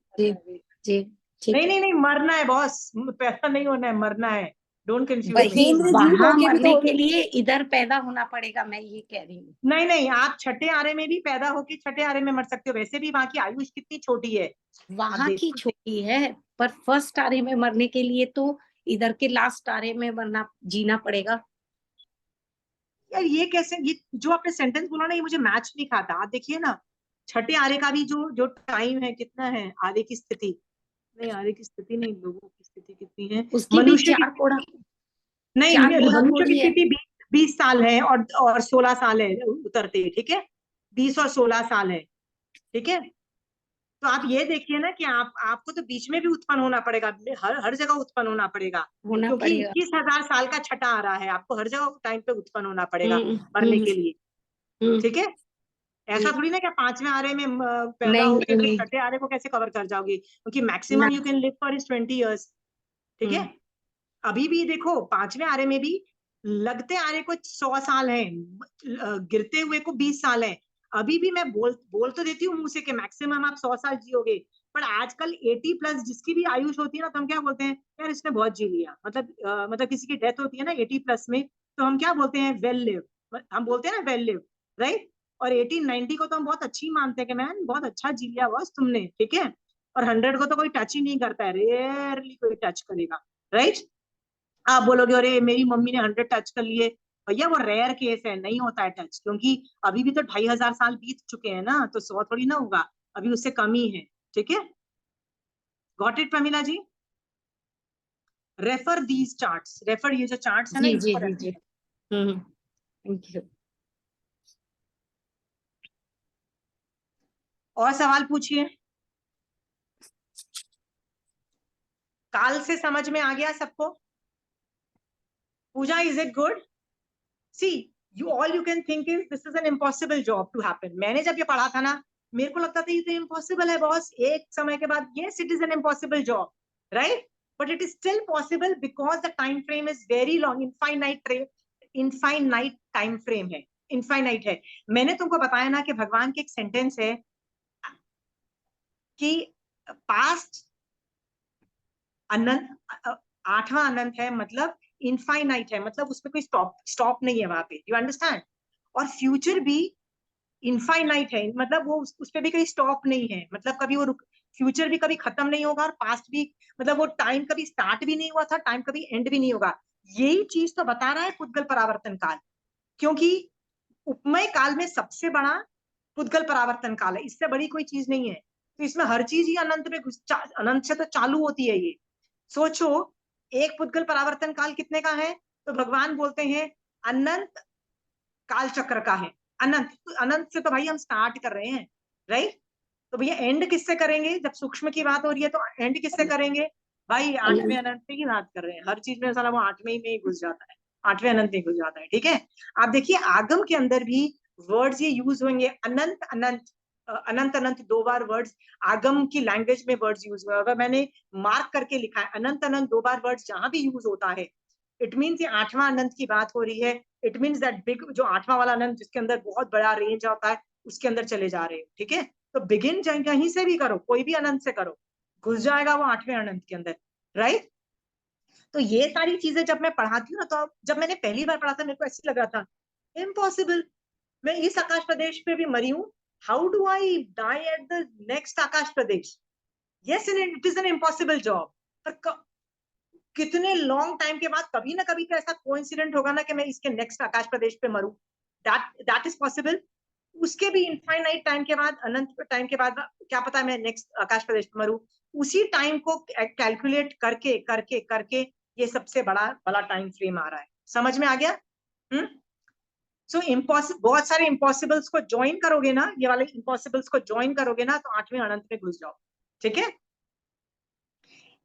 जी जी ठीक नहीं है। नहीं नहीं, मरना है बॉस, पैदा नहीं होना है, मरना है। डोंट कंफ्यूज वही मी। महेंद्र जी वहां होके भी मरने तो के लिए इधर पैदा होना पड़ेगा, मैं ये कह रही हूँ। नहीं नहीं, आप छठे आरे में भी पैदा होके छठे आरे में मर सकते हो, वैसे भी वहां की आयुष कितनी छोटी है। आप वहां की देखो, छोटी है, पर फर्स्ट आरे में मरने के लिए तो इधर के लास्ट आरे में मरना, जीना पड़ेगा। यार ये कैसे, ये जो आपने सेंटेंस बोला ना, ये मुझे मैच नहीं खाता। आप देखिए ना, छठे आरे का भी जो जो टाइम है कितना है, आरे की स्थिति नहीं, आरे की स्थिति नहीं, लोगों की स्थिति कितनी है, उसकी भी मनुष्य की 4 कोड़ा, नहीं, 4 कोड़ा मनुष्य की थोड़ी है। स्थिति 20 साल है और 16 साल है उतरते, ठीक है, 20 और 16 साल है, ठीक है। तो आप ये देखिए ना कि आपको तो बीच में भी उत्पन्न होना पड़ेगा, हर हर जगह उत्पन्न होना पड़ेगा, होना क्योंकि पड़ेगा। 21,000 साल का छठा आ रहा है, आपको हर जगह टाइम पे उत्पन्न होना पड़ेगा हम्म मरने हम्म के लिए, हम्म ठीक है। ऐसा जी। थोड़ी ना कि 5वें आरे में पैदा नहीं होके नहीं फिर नहीं। छठे आरे को कैसे कवर कर जाओगे, क्योंकि ना। Maximum you can live for is 20 years, ठीक है। हम्म अभी भी देखो 5वें आरे में भी लगते आरे को 100 साल है, गिरते हुए को 20 साल है। अभी भी मैं बोल तो देती हूँ मुंह से कि मैक्सिमम आप 100 साल जियोगे, पर आजकल 80+ जिसकी भी आयुष होती है ना, तो हम क्या बोलते हैं, यार इसने बहुत जी लिया, मतलब किसी की डेथ होती है ना 80+ में, तो हम क्या बोलते हैं, वेल लिव, हम बोलते हैं ना वेल लिव, राइट। और 18-90 को तो हम बहुत अच्छी मानते हैं कि मैन बहुत अच्छा जी लिया बॉस तुमने, ठीक है। और 100 को तो कोई टच ही नहीं करता है, रेयरली कोई टच करेगा, राइट। आप बोलोगे अरे मेरी मम्मी ने 100 टच कर लिए, भैया वो रेयर केस है, नहीं होता है टच, क्योंकि अभी भी तो 2500 साल बीत चुके हैं ना, तो 100 थोड़ी ना होगा, अभी उससे कम ही है, ठीक है। Got it Pramila ji? Refer these charts, refer, ये जो चार्ट्स है ना जी जी इनको जी रेफर जी। करो। Thank you. और सवाल पूछिए। काल से समझ में आ गया सबको? Pooja, is it good? See, you all you can think is this is an impossible job to happen. मैंने जब ये पढ़ा था ना, मेरे को लगता था ये तो इम्पॉसिबल है बॉस, एक समय के बाद yes it is an impossible job, right, but it is still possible because the time frame is very long, infinite time frame है, इनफाइनाइट है। मैंने तुमको बताया ना कि भगवान के एक सेंटेंस है कि पास्ट अनंत, 8वां अनंत है, मतलब इनफाइनाइट है, मतलब उसमें कोई स्टॉप नहीं है वहां पे, यू अंडरस्टैंड। और फ्यूचर भी इनफाइनाइट है, मतलब वो उस पे भी कोई स्टॉप नहीं है, मतलब कभी वो फ्यूचर भी कभी खत्म नहीं होगा, और पास्ट भी, मतलब वो टाइम कभी स्टार्ट भी नहीं हुआ था, टाइम कभी एंड भी नहीं होगा। यही चीज तो बता रहा है पुद्गल परावर्तन काल, क्योंकि उपमय काल में सबसे बड़ा पुद्गल परावर्तन काल है, इससे बड़ी कोई चीज नहीं है। तो इसमें हर चीज ही अनंत में अनंत से तो चालू होती है ये। सोचो, एक पुद्गल परावर्तन काल कितने का है, तो भगवान बोलते हैं अनंत काल चक्र का है। अनंत, तो अनंत से तो भाई हम स्टार्ट कर रहे हैं, राइट। तो भैया एंड किससे करेंगे, जब सूक्ष्म की बात हो रही है तो एंड किससे करेंगे, भाई 8वें अनंत। अनंत की बात कर रहे हैं, हर चीज में साला वो 8वें में ही घुस जाता है, 8वें अनंत में घुस जाता है, ठीक है। आप देखिए आगम के अंदर भी वर्ड्स ये यूज होंगे, अनंत अनंत, अनंत अनंत 2 बार वर्ड्स आगम की लैंग्वेज में वर्ड्स यूज हुए, अगर मैंने मार्क करके लिखा है अनंत अनंत 2 बार वर्ड्स जहां भी यूज होता है, इट मीन्स ये 8वां अनंत की बात हो रही है। इट मीन्स दैट बिग, जो 8वां वाला अनंत जिसके अंदर बहुत बड़ा रेंज आता है, उसके अंदर चले जा रहे हो, ठीक है। तो बिगिन कहीं से भी करो, कोई भी अनंत से करो, घुस जाएगा वो 8वें अनंत के अंदर, राइट। तो ये सारी चीजें जब मैं पढ़ाती हूँ ना, तो जब मैंने पहली बार पढ़ा था मेरे को ऐसे लग रहा था इम्पॉसिबल, मैं इस आकाश प्रदेश पे भी मरी हूँ, how do I die at the next आकाश प्रदेश, yes it is an impossible job. पर कितने लॉन्ग टाइम के बाद कभी ना कभी तो ऐसा कोइंसिडेंट होगा ना कि मैं इसके नेक्स्ट आकाश प्रदेश पे मरूं, दैट इज पॉसिबल। उसके भी इनफाइनाइट टाइम के बाद, अनंत टाइम के बाद, क्या पता मैं नेक्स्ट आकाश प्रदेश पे मरूं, उसी टाइम को कैलकुलेट करके करके करके ये सबसे बड़ा बड़ा टाइम फ्रेम आ रहा है, समझ में आ गया? सो इम्पॉसिबल, बहुत सारे इम्पॉसिबल्स को ज्वाइन करोगे ना, ये वाले इम्पॉसिबल्स को ज्वाइन करोगे ना, तो 8वें अनंत में घुस जाओ, ठीक है।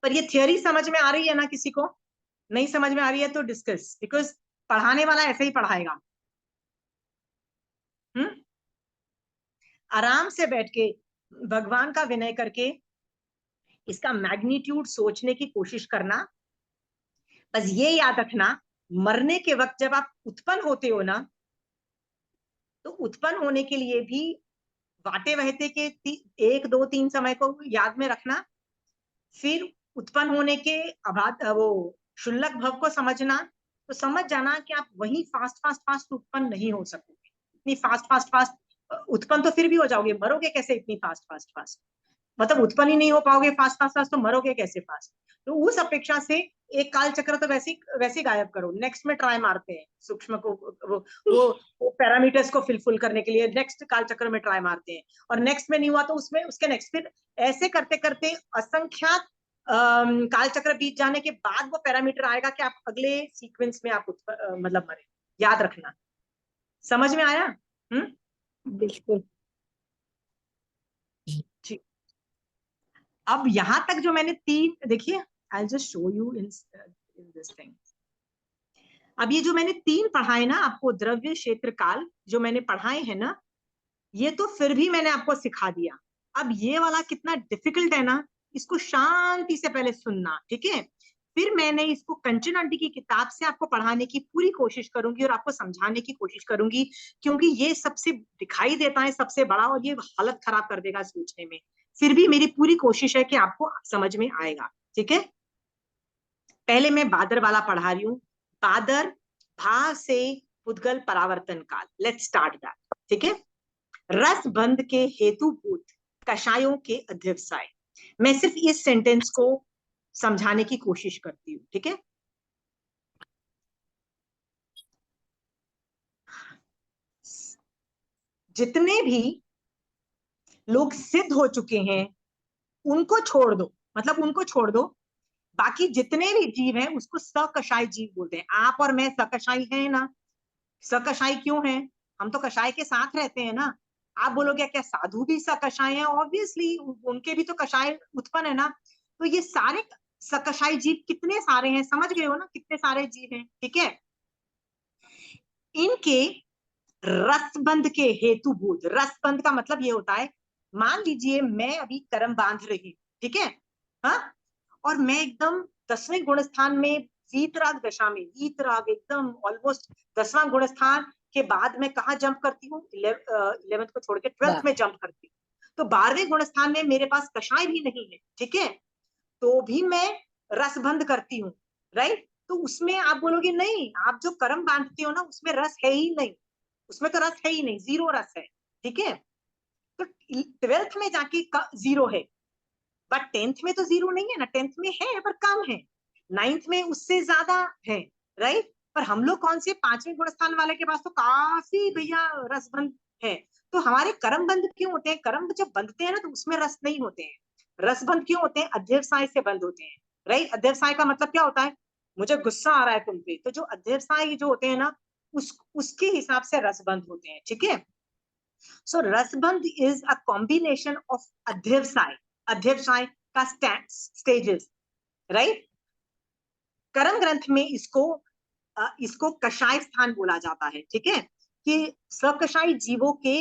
पर ये थियोरी समझ में आ रही है ना किसी को? नहीं समझ में आ रही है तो डिस्कस, बिकॉज पढ़ाने वाला ऐसे ही पढ़ाएगा। हम्म, आराम से बैठ के भगवान का विनय करके इसका मैग्नीट्यूड सोचने की कोशिश करना। बस ये याद रखना, मरने के वक्त जब आप उत्पन्न होते हो ना, तो उत्पन्न होने के लिए भी वाटे वहते के 1 2 3 समय को याद में रखना, फिर उत्पन्न होने के वो शुल्लक भव को समझना, तो समझ जाना कि आप वही फास्ट फास्ट फास्ट उत्पन्न नहीं हो सकोगे। इतनी फास्ट फास्ट फास्ट उत्पन्न तो फिर भी हो जाओगे, मरोगे कैसे इतनी फास्ट फास्ट फास्ट? मतलब उत्पन्न ही नहीं हो पाओगे फास्ट फास्ट फास्ट, तो मरोगे कैसे फास्ट? तो उस अपेक्षा से एक काल चक्र तो वैसे गायब करो, नेक्स्ट में ट्राई मारते हैं सूक्ष्म को, वो पैरामीटर्स को फिलफुल करने के लिए नेक्स्ट काल चक्र में ट्राई मारते हैं, और नेक्स्ट में नहीं हुआ तो उसमें उसके नेक्स्ट, फिर ऐसे करते करते असंख्यात काल चक्र बीत जाने के बाद वो पैरामीटर आएगा कि आप अगले सीक्वेंस में आप मतलब मरे। याद रखना। समझ में आया? बिल्कुल। ठीक। अब यहां तक जो मैंने तीन, देखिए I just show you in this thing. अब ये जो मैंने तीन पढ़ाए ना आपको, द्रव्य क्षेत्र काल जो मैंने पढ़ाए हैं ना, ये तो फिर भी मैंने आपको सिखा दिया। अब ये वाला कितना डिफिकल्ट है ना, इसको शांति से पहले सुनना, ठीक है? फिर मैंने इसको कंचन आंटी की किताब से आपको पढ़ाने की पूरी कोशिश करूंगी और आपको समझाने की कोशिश करूंगी, क्योंकि ये सबसे दिखाई देता है सबसे बड़ा, और ये हालत खराब कर देगा सोचने में। फिर भी मेरी पूरी कोशिश है कि आपको समझ में आएगा, ठीक है? पहले मैं बादर वाला पढ़ा रही हूँ। बादर भा से पुद्गल परावर्तन काल। लेट्स स्टार्ट दैट, ठीक है? रस बंध के हेतुभूत कषायों के अध्यवसाय। मैं सिर्फ इस सेंटेंस को समझाने की कोशिश करती हूँ, ठीक है? जितने भी लोग सिद्ध हो चुके हैं उनको छोड़ दो, मतलब उनको छोड़ दो, बाकी जितने भी जीव हैं उसको सकषाय जीव बोलते हैं। आप और मैं सकषाई हैं ना? सकषाई क्यों है? हम तो कषाय के साथ रहते हैं ना। आप बोलोगे क्या साधु भी सकषाय हैं? ऑब्वियसली उनके भी तो कषाय उत्पन्न है ना। तो ये सारे सकषाई जीव कितने सारे हैं, समझ गए हो ना कितने सारे जीव हैं, ठीक है? इनके रसबंध के हेतुभूत, रसबंध का मतलब ये होता है, मान लीजिए मैं अभी कर्म बांध रही हूँ, ठीक है? हाँ, और मैं एकदम 10वें गुण स्थान में वीतराग दशा में, वीतराग एकदम ऑलमोस्ट 10वां गुण स्थान के बाद मैं कहा जंप करती हूँ? 11th को छोड़ के 12th में जंप करती हूँ। तो 12वें गुण स्थान में मेरे पास कषाय भी नहीं है, ठीक है? तो भी मैं रसबंध करती हूँ, राइट? तो उसमें आप बोलोगे नहीं, आप जो कर्म बांधते हो ना उसमें रस है ही नहीं, उसमें तो रस है ही नहीं, जीरो रस है, ठीक है? तो 12th में जाके जीरो है, बट 10th में तो जीरो नहीं है ना, 10th में है पर कम है, 9th में उससे ज्यादा है, राइट? पर हम लोग कौन से 5वें गुण स्थान वाले के पास तो काफी भैया रसबंध है। तो हमारे कर्म बंध क्यों होते हैं? कर्म जब बंधते हैं ना तो उसमें रस नहीं होते हैं। रसबंध क्यों होते हैं? अध्यवसाय से बंद होते हैं, राइट? अध्यवसाय का मतलब क्या होता है? मुझे गुस्सा आ रहा है तुम पे, तो जो अध्यवसाय जो होते हैं ना उसके हिसाब से रसबंध होते हैं, ठीक है? So रसबंध is a combination of अध्यवसाय का stages, right? कर्म ग्रंथ में इसको कषाय स्थान बोला जाता है, ठीक है? कि सकषाई जीवों के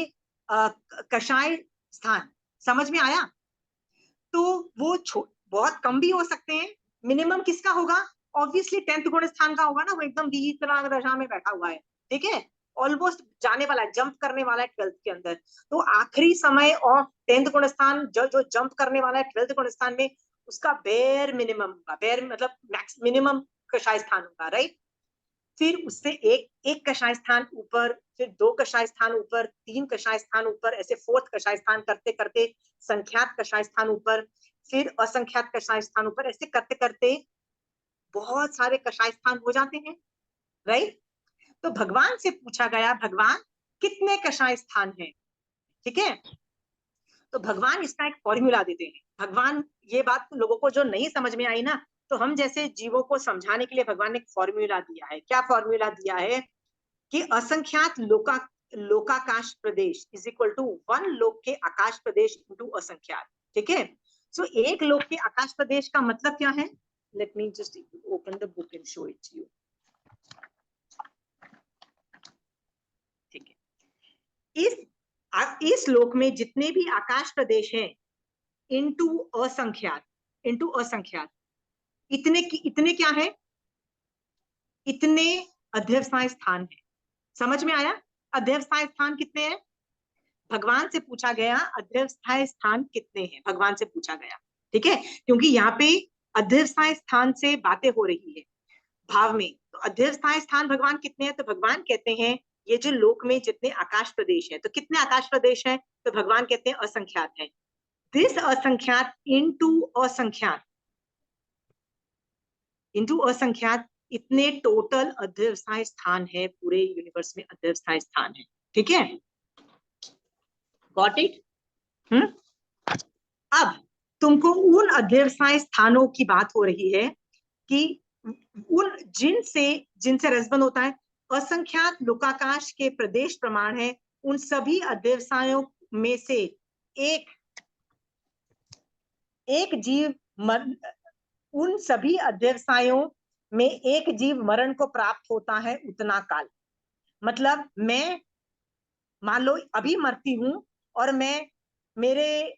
कषाय स्थान। समझ में आया? तो वो बहुत कम भी हो सकते हैं। मिनिमम किसका होगा? ऑब्वियसली 10th गुण स्थान का होगा ना, वो एकदम वीतराग दशा में बैठा हुआ है, ठीक है? ऑलमोस्ट जाने वाला है, जंप करने वाला है 12th के अंदर। तो आखिरी समय ऑफ 10th गुण स्थान जो जंप करने वाला है 12th गुण स्थान में, उसका बेर मिनिमम होगा, बेर मतलब मैक्स मिनिमम कषाय स्थान होगा, राइट? फिर उससे एक कषाय स्थान ऊपर, फिर 2 कषाय स्थान ऊपर, 3 कषाय स्थान ऊपर, ऐसे 4th कषाय स्थान करते करते संख्यात कषाय स्थान ऊपर, फिर असंख्यात कषाय स्थान ऊपर, ऐसे करते करते बहुत सारे कषाय स्थान हो जाते हैं, राइट? तो भगवान से पूछा गया, भगवान कितने कषाय स्थान हैं, ठीक है? तो भगवान इसका एक फॉर्मूला देते हैं। भगवान, ये बात लोगों को जो नहीं समझ में आई ना, तो हम जैसे जीवों को समझाने के लिए भगवान ने एक फॉर्मूला दिया है। क्या फॉर्मूला दिया है? कि असंख्यात लोकाकाश प्रदेश इज इक्वल टू 1 लोक के आकाश प्रदेश इंटू असंख्यात, ठीक है? सो एक लोक के आकाश प्रदेश का मतलब क्या है? Let me just open the book and show it you, ठीक है? इस लोक में जितने भी आकाश प्रदेश हैं इंटू असंख्यात, इतने क्या है? इतने अध्यवसाय स्थान है। समझ में आया? अध्यवसाय स्थान कितने हैं? भगवान से पूछा गया अध्यवसाय स्थान कितने हैं, भगवान से पूछा गया। ठीक है, क्योंकि यहाँ पे अध्यवसाय स्थान से बातें हो रही है भाव में। तो अध्यवसाय स्थान भगवान कितने हैं? तो भगवान कहते हैं ये जो लोक में जितने आकाश प्रदेश है, तो कितने आकाश प्रदेश हैं? तो भगवान कहते हैं असंख्यात है। दिस असंख्यात इंटू असंख्यात, इतने टोटल अध्यवसाय स्थान है, पूरे यूनिवर्स में अध्यवसाय स्थान है। ठीक है, गॉट इट? अब तुमको उन अध्यवसाय स्थानों की बात हो रही है कि उन जिनसे रसबंध होता है, असंख्यात लोकाकाश के प्रदेश प्रमाण है, उन सभी अध्यवसायों में से एक जीव उन सभी अध्यवसायों में एक जीव मरण को प्राप्त होता है उतना काल। मतलब मैं मान लो अभी मरती हूं और मैं मेरे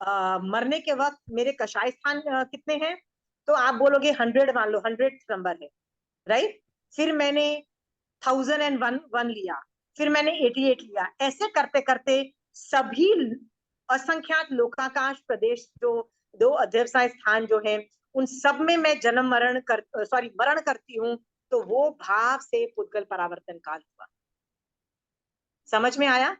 मरने के वक्त मेरे कषाय स्थान कितने हैं? तो आप बोलोगे 100, मान लो 100 नंबर है, राइट? फिर मैंने 1001 लिया, फिर मैंने 88 लिया, ऐसे करते करते सभी असंख्यात लोकाकाश प्रदेश जो 2 अध्यवसाय स्थान जो है, उन सब में मैं मरण करती हूँ, तो वो भाव से पुद्गल परावर्तन काल हुआ। समझ में आया?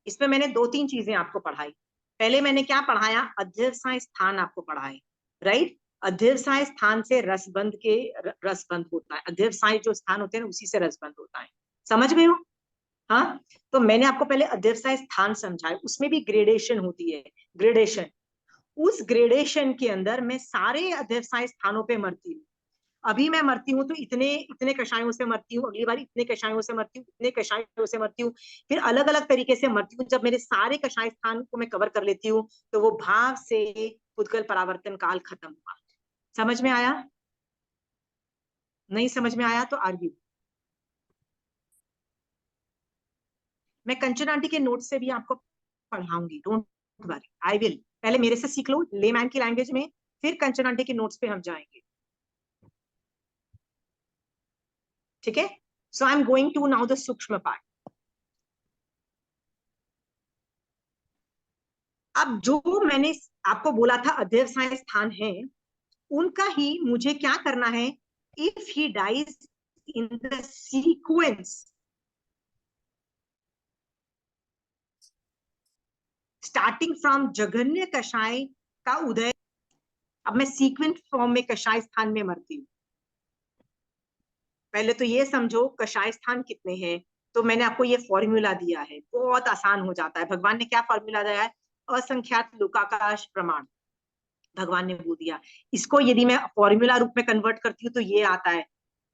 इसमें मैंने 2-3 चीजें आपको पढ़ाई। पहले मैंने क्या पढ़ाया? अध्यवसाय स्थान आपको पढ़ाए, राइट? अध्यवसाय स्थान से रसबंध होता है। अध्यवसाय जो स्थान होते हैं उसी से रसबंध होता है। समझ में हो? हाँ, तो मैंने आपको पहले अध्यवसाय स्थान समझाए, उसमें भी ग्रेडेशन होती है। ग्रेडेशन, उस ग्रेडेशन के अंदर मैं सारे अध्यवसाय स्थानों पे मरती हूँ। अभी मैं मरती हूँ तो इतने इतने कषायों से मरती हूँ, अगली बार इतने कषायों से मरती हूँ, इतने कषायों से मरती हूँ, फिर अलग अलग तरीके से मरती हूँ। जब मेरे सारे कषाय स्थान को मैं कवर कर लेती हूँ, तो वो भाव से पुद्गल परावर्तन काल खत्म हुआ। समझ में आया? नहीं समझ में आया तो आर्ग्यू। मैं कंचन आंटी के नोट से भी आपको पढ़ाऊंगी, डोंट वरी, आई विल। पहले मेरे से सीख लो लेमैन की लैंग्वेज में, फिर कंचन आंटी के नोट्स पे हम जाएंगे। ठीक है, so I am going to now the सूक्ष्म पार्ट। अब जो मैंने आपको बोला था अध्यवसाय स्थान है, उनका ही मुझे क्या करना है? If he dies in the sequence starting from जघन्य कषाय का उदय। अब मैं सीक्वेंस फॉर्म में कषाय स्थान में मरती हूँ। पहले तो ये समझो कषाय स्थान कितने हैं। तो मैंने आपको ये फॉर्मूला दिया है, बहुत आसान हो जाता है। भगवान ने क्या फॉर्मूला दिया है? असंख्यात लोकाकाश प्रमाण भगवान ने वो दिया। इसको यदि मैं फॉर्मूला रूप में कन्वर्ट करती हूँ तो ये आता है,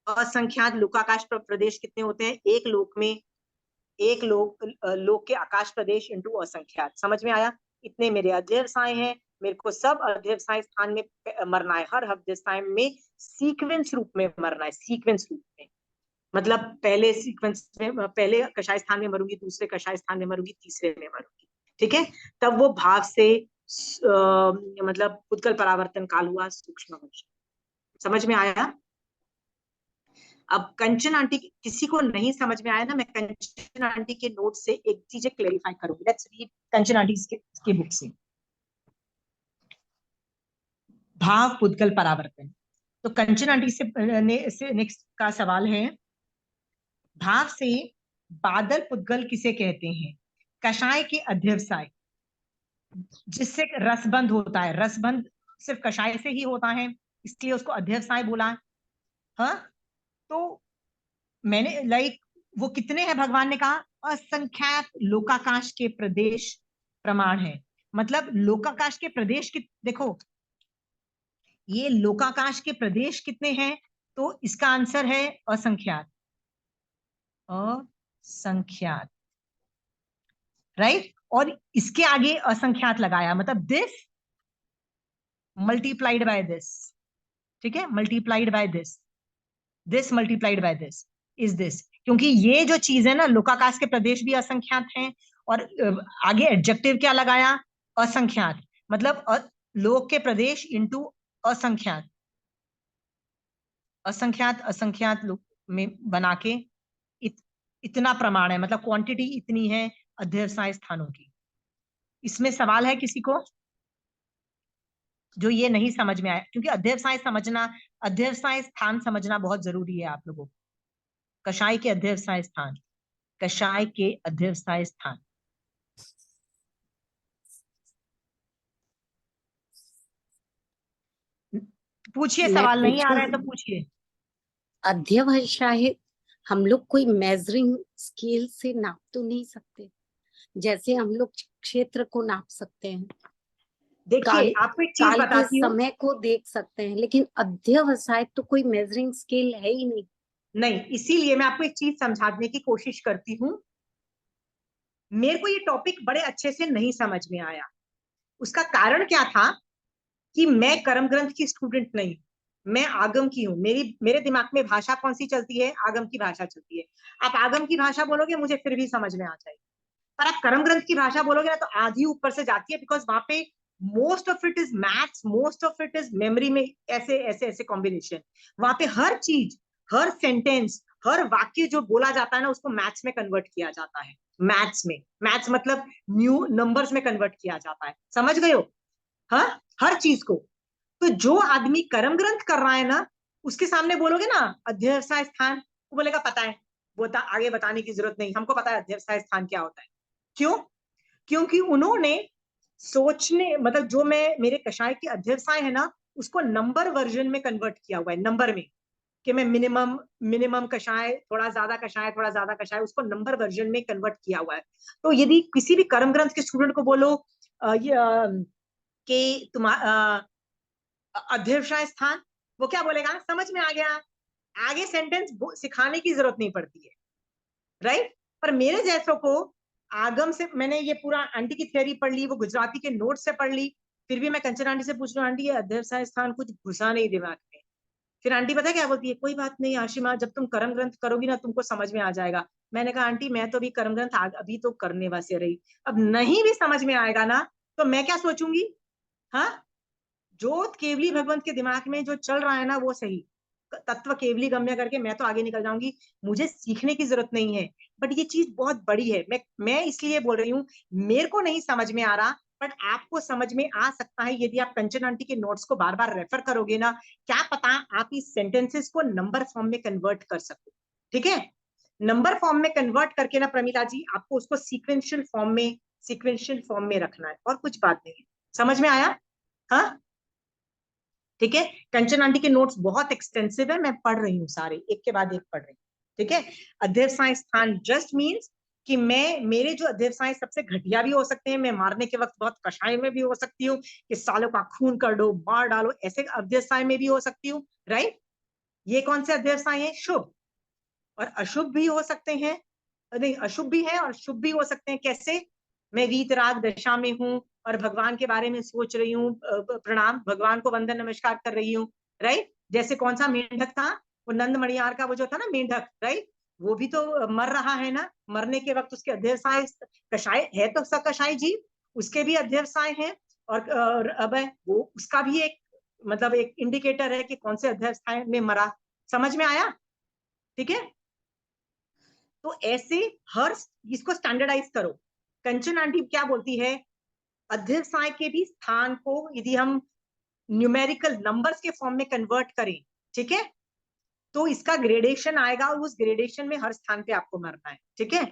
असंख्यात लोकाकाश प्रदेश कितने होते हैं? एक लोक में एक लोक के आकाश प्रदेश इंटू असंख्यात। समझ में आया? इतने मेरे अध्यवसाय हैं, मेरे को सब अध्यवसाय स्थान में मरना है। हर अध्यवसाय में सीक्वेंस रूप में मरना है, सीक्वेंस रूप में। मतलब पहले सीक्वेंस में, पहले कषाय स्थान में मरूंगी, दूसरे कषाय स्थान में मरूंगी, तीसरे में मरूंगी। ठीक है, तब वो भाव से मतलब पुद्गल परावर्तन काल हुआ, सूक्ष्म वंश। समझ में आया? अब कंचन आंटी, किसी को नहीं समझ में आया ना, मैं कंचन आंटी के नोट से एक चीज क्लेरिफाई करूंगी। लेट्स रीड कंचन आंटी की बुक से भाव पुद्गल परावर्तन। तो कंचन आंटी से नेक्स्ट का सवाल है, भाव से बादल पुद्गल किसे कहते हैं? कषाय के अध्यवसाय जिससे रसबंध होता है। रसबंध सिर्फ कषाय से ही होता है, इसलिए उसको अध्यवसाय बोला। हाँ, तो मैंने वो कितने हैं? भगवान ने कहा असंख्यात लोकाकाश के प्रदेश प्रमाण है। मतलब लोकाकाश के प्रदेश देखो, ये लोकाकाश के प्रदेश कितने हैं? तो इसका आंसर है असंख्यात। असंख्यात, राइट? और इसके आगे असंख्यात लगाया, मतलब दिस मल्टीप्लाइड बाय दिस। ठीक है, multiplied by this multiplied by this is this. क्योंकि ये जो चीज है ना, लोकाकाश के प्रदेश भी असंख्यात हैं, और आगे एडजेक्टिव क्या लगाया? असंख्यात। मतलब लोक के प्रदेश इंटू असंख्यात, असंख्यात असंख्यात में बना के इतना प्रमाण है, मतलब क्वांटिटी इतनी है अध्यवसाय स्थानों की। इसमें सवाल है किसी को जो ये नहीं समझ में आया? क्योंकि अध्यवसाय समझना, अध्यवसाय स्थान समझना बहुत जरूरी है आप लोगों को। कषाय के अध्यवसाय स्थान, कषाय के अध्यवसाय स्थान। पूछिए, मैं सवाल नहीं आ रहा है तो पूछूं? पूछिए। अध्यवसाय हम लोग कोई मेजरिंग स्केल से नाप तो नहीं सकते, जैसे हम लोग क्षेत्र को नाप सकते हैं, देखिए, काल आपको एक चीज काल के बताती हूँ। समय को देख सकते हैं, लेकिन अध्यवसाय तो कोई मेजरिंग स्केल है ही नहीं। नहीं, इसीलिए मैं आपको एक चीज समझाने की कोशिश करती हूँ। मेरे को ये टॉपिक बड़े अच्छे से नहीं समझ में आया। उसका कारण क्या था कि मैं कर्म ग्रंथ की स्टूडेंट नहीं, मैं आगम की हूँ। मेरे दिमाग में भाषा कौन सी चलती है? आगम की भाषा चलती है। आप आगम की भाषा बोलोगे मुझे फिर भी समझ में आ जाएगी, पर आप कर्म ग्रंथ की भाषा बोलोगे ना तो आधी ऊपर से जाती है, बिकॉज वहां पे most of it is maths, most of it is memory में, ऐसे ऐसे ऐसे कॉम्बिनेशन। वहां पे हर चीज, हर सेंटेंस, हर वाक्य जो बोला जाता है ना, उसको मैथ्स में कन्वर्ट किया जाता है। मैथ्स में, मैथ्स मतलब न्यू नंबर्स में कन्वर्ट किया जाता है। समझ गए हो? हाँ, हर चीज को। तो जो आदमी कर्म ग्रंथ कर रहा है ना, उसके सामने बोलोगे ना अध्यवसाय स्थान, वो बोलेगा पता है, आगे बताने की जरूरत नहीं, हमको पता है अध्यवसाय स्थान क्या होता है। क्यों? क्योंकि उन्होंने सोचने, मतलब जो मैं मेरे कषाय के अध्यवसाय है ना, उसको नंबर वर्जन में कन्वर्ट किया हुआ है, नंबर में, कि मैं मिनिमम मिनिमम कषाय, थोड़ा ज्यादा कषाय, थोड़ा ज्यादा कषाय, उसको नंबर वर्जन में कन्वर्ट किया हुआ है। तो यदि किसी भी कर्म ग्रंथ के स्टूडेंट को बोलो कि तुम्हारा अध्यवसाय स्थान, वो क्या बोलेगा? समझ में आ गया, आगे सेंटेंस सिखाने की जरूरत नहीं पड़ती है, राइट? पर मेरे जैसों को आगम से, मैंने ये पूरा आंटी की थ्योरी पढ़ ली, वो गुजराती के नोट से पढ़ ली, फिर भी मैं कंचन आंटी से पूछ रही हूँ, आंटी ये अध्यवसाय स्थान कुछ घुसा नहीं दिमाग में। फिर आंटी पता क्या बोलती है? कोई बात नहीं आशिमा, जब तुम कर्म ग्रंथ करोगी ना तुमको समझ में आ जाएगा। मैंने कहा आंटी मैं तो अभी कर्म ग्रंथ अभी तो करने वास्ते रही, अब नहीं भी समझ में आएगा ना तो मैं क्या सोचूंगी? हाँ, जो केवली भगवंत के दिमाग में जो चल रहा है ना वो सही, तत्व केवली गम्य करके मैं तो आगे निकल जाऊंगी, मुझे सीखने की जरूरत नहीं है। बट ये चीज बहुत बड़ी है, मैं इसलिए बोल रही हूँ, मेरे को नहीं समझ में आ रहा, बट आपको समझ में आ सकता है यदि आप कंचन आंटी के नोट्स को बार बार रेफर करोगे ना। क्या पता आप इस सेंटेंसेस को नंबर फॉर्म में कन्वर्ट कर सको। ठीक है? नंबर फॉर्म में कन्वर्ट करके ना प्रमिला जी, आपको उसको सीक्वेंशियल फॉर्म में रखना है, और कुछ बात नहीं है। समझ में आया? हाँ, ठीक है। कंचन आंटी के नोट्स बहुत एक्सटेंसिव है, मैं पढ़ रही हूँ सारे, एक के बाद एक पढ़ रही हूँ। ठीक है? अध्यवसाय स्थान जस्ट मीन्स कि मेरे जो अध्यवसाय सबसे घटिया भी हो सकते हैं, मैं मारने के वक्त बहुत कषाय में भी हो सकती हूँ कि सालों का खून कर दो, मार डालो, ऐसे अध्यवसाय में भी हो सकती हूँ, राइट? ये कौन से अध्यवसाय है? शुभ और अशुभ भी हो सकते हैं, नहीं अशुभ भी है और शुभ भी हो सकते हैं। कैसे? मैं वीतराग दशा में हूँ और भगवान के बारे में सोच रही हूँ, प्रणाम भगवान को वंदन नमस्कार कर रही हूँ, राइट? जैसे कौन सा मेंढक था, वो नंद मणियार का वो जो था ना मेंढक, राइट? वो भी तो मर रहा है ना, मरने के वक्त उसके अध्यवसाय, कषाय है तो सकषाय जीव, उसके भी अध्यवसाय है। और अब वो उसका भी एक, मतलब एक इंडिकेटर है कि कौन से अध्यवसाय में मरा। समझ में आया? ठीक है? तो ऐसे हर, इसको स्टैंडर्डाइज करो। कंचन आंटी क्या बोलती है? अध्यवसाय के भी स्थान को यदि हम न्यूमेरिकल नंबर्स के फॉर्म में कन्वर्ट करें, ठीक है, तो इसका ग्रेडेशन आएगा और उस ग्रेडेशन में हर स्थान पे आपको मरना है। ठीक है?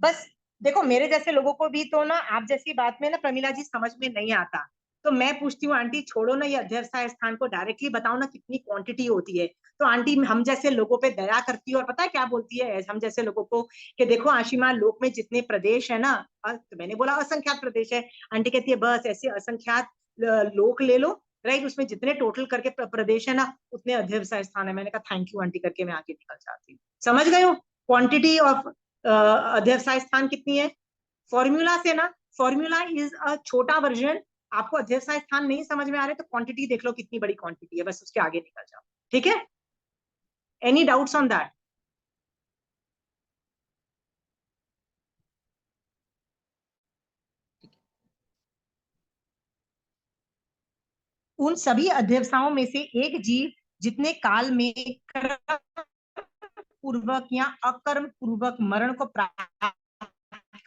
बस देखो, मेरे जैसे लोगों को भी तो ना आप जैसी बात में ना प्रमिला जी समझ में नहीं आता, तो मैं पूछती हूँ आंटी छोड़ो ना ये अध्यवसाय स्थान को, डायरेक्टली बताओ ना कितनी क्वांटिटी होती है। तो आंटी हम जैसे लोगों पे दया करती है और पता है क्या बोलती है हम जैसे लोगों को, कि देखो आशिमा, लोक में जितने प्रदेश है ना, तो मैंने बोला असंख्यात प्रदेश है। आंटी कहती है बस ऐसे असंख्यात लोक ले लो, राइट? उसमें जितने टोटल करके प्रदेश है ना, उतने अध्यवसाय स्थान है। मैंने कहा थैंक यू आंटी करके मैं आगे निकल जाती हूँ। समझ गए हो क्वांटिटी ऑफ अध्यवसाय स्थान कितनी है? फॉर्मूला से ना, फॉर्मूला इज अ छोटा वर्जन। आपको अध्यवसाय स्थान नहीं समझ में आ रहे तो क्वांटिटी देख लो कितनी बड़ी क्वांटिटी है, बस उसके आगे निकल जाओ। ठीक है? Any doubts on that? उन सभी अध्यवसायों में से एक जीव जितने काल में पूर्वक या अकर्म पूर्वक मरण को प्राप्त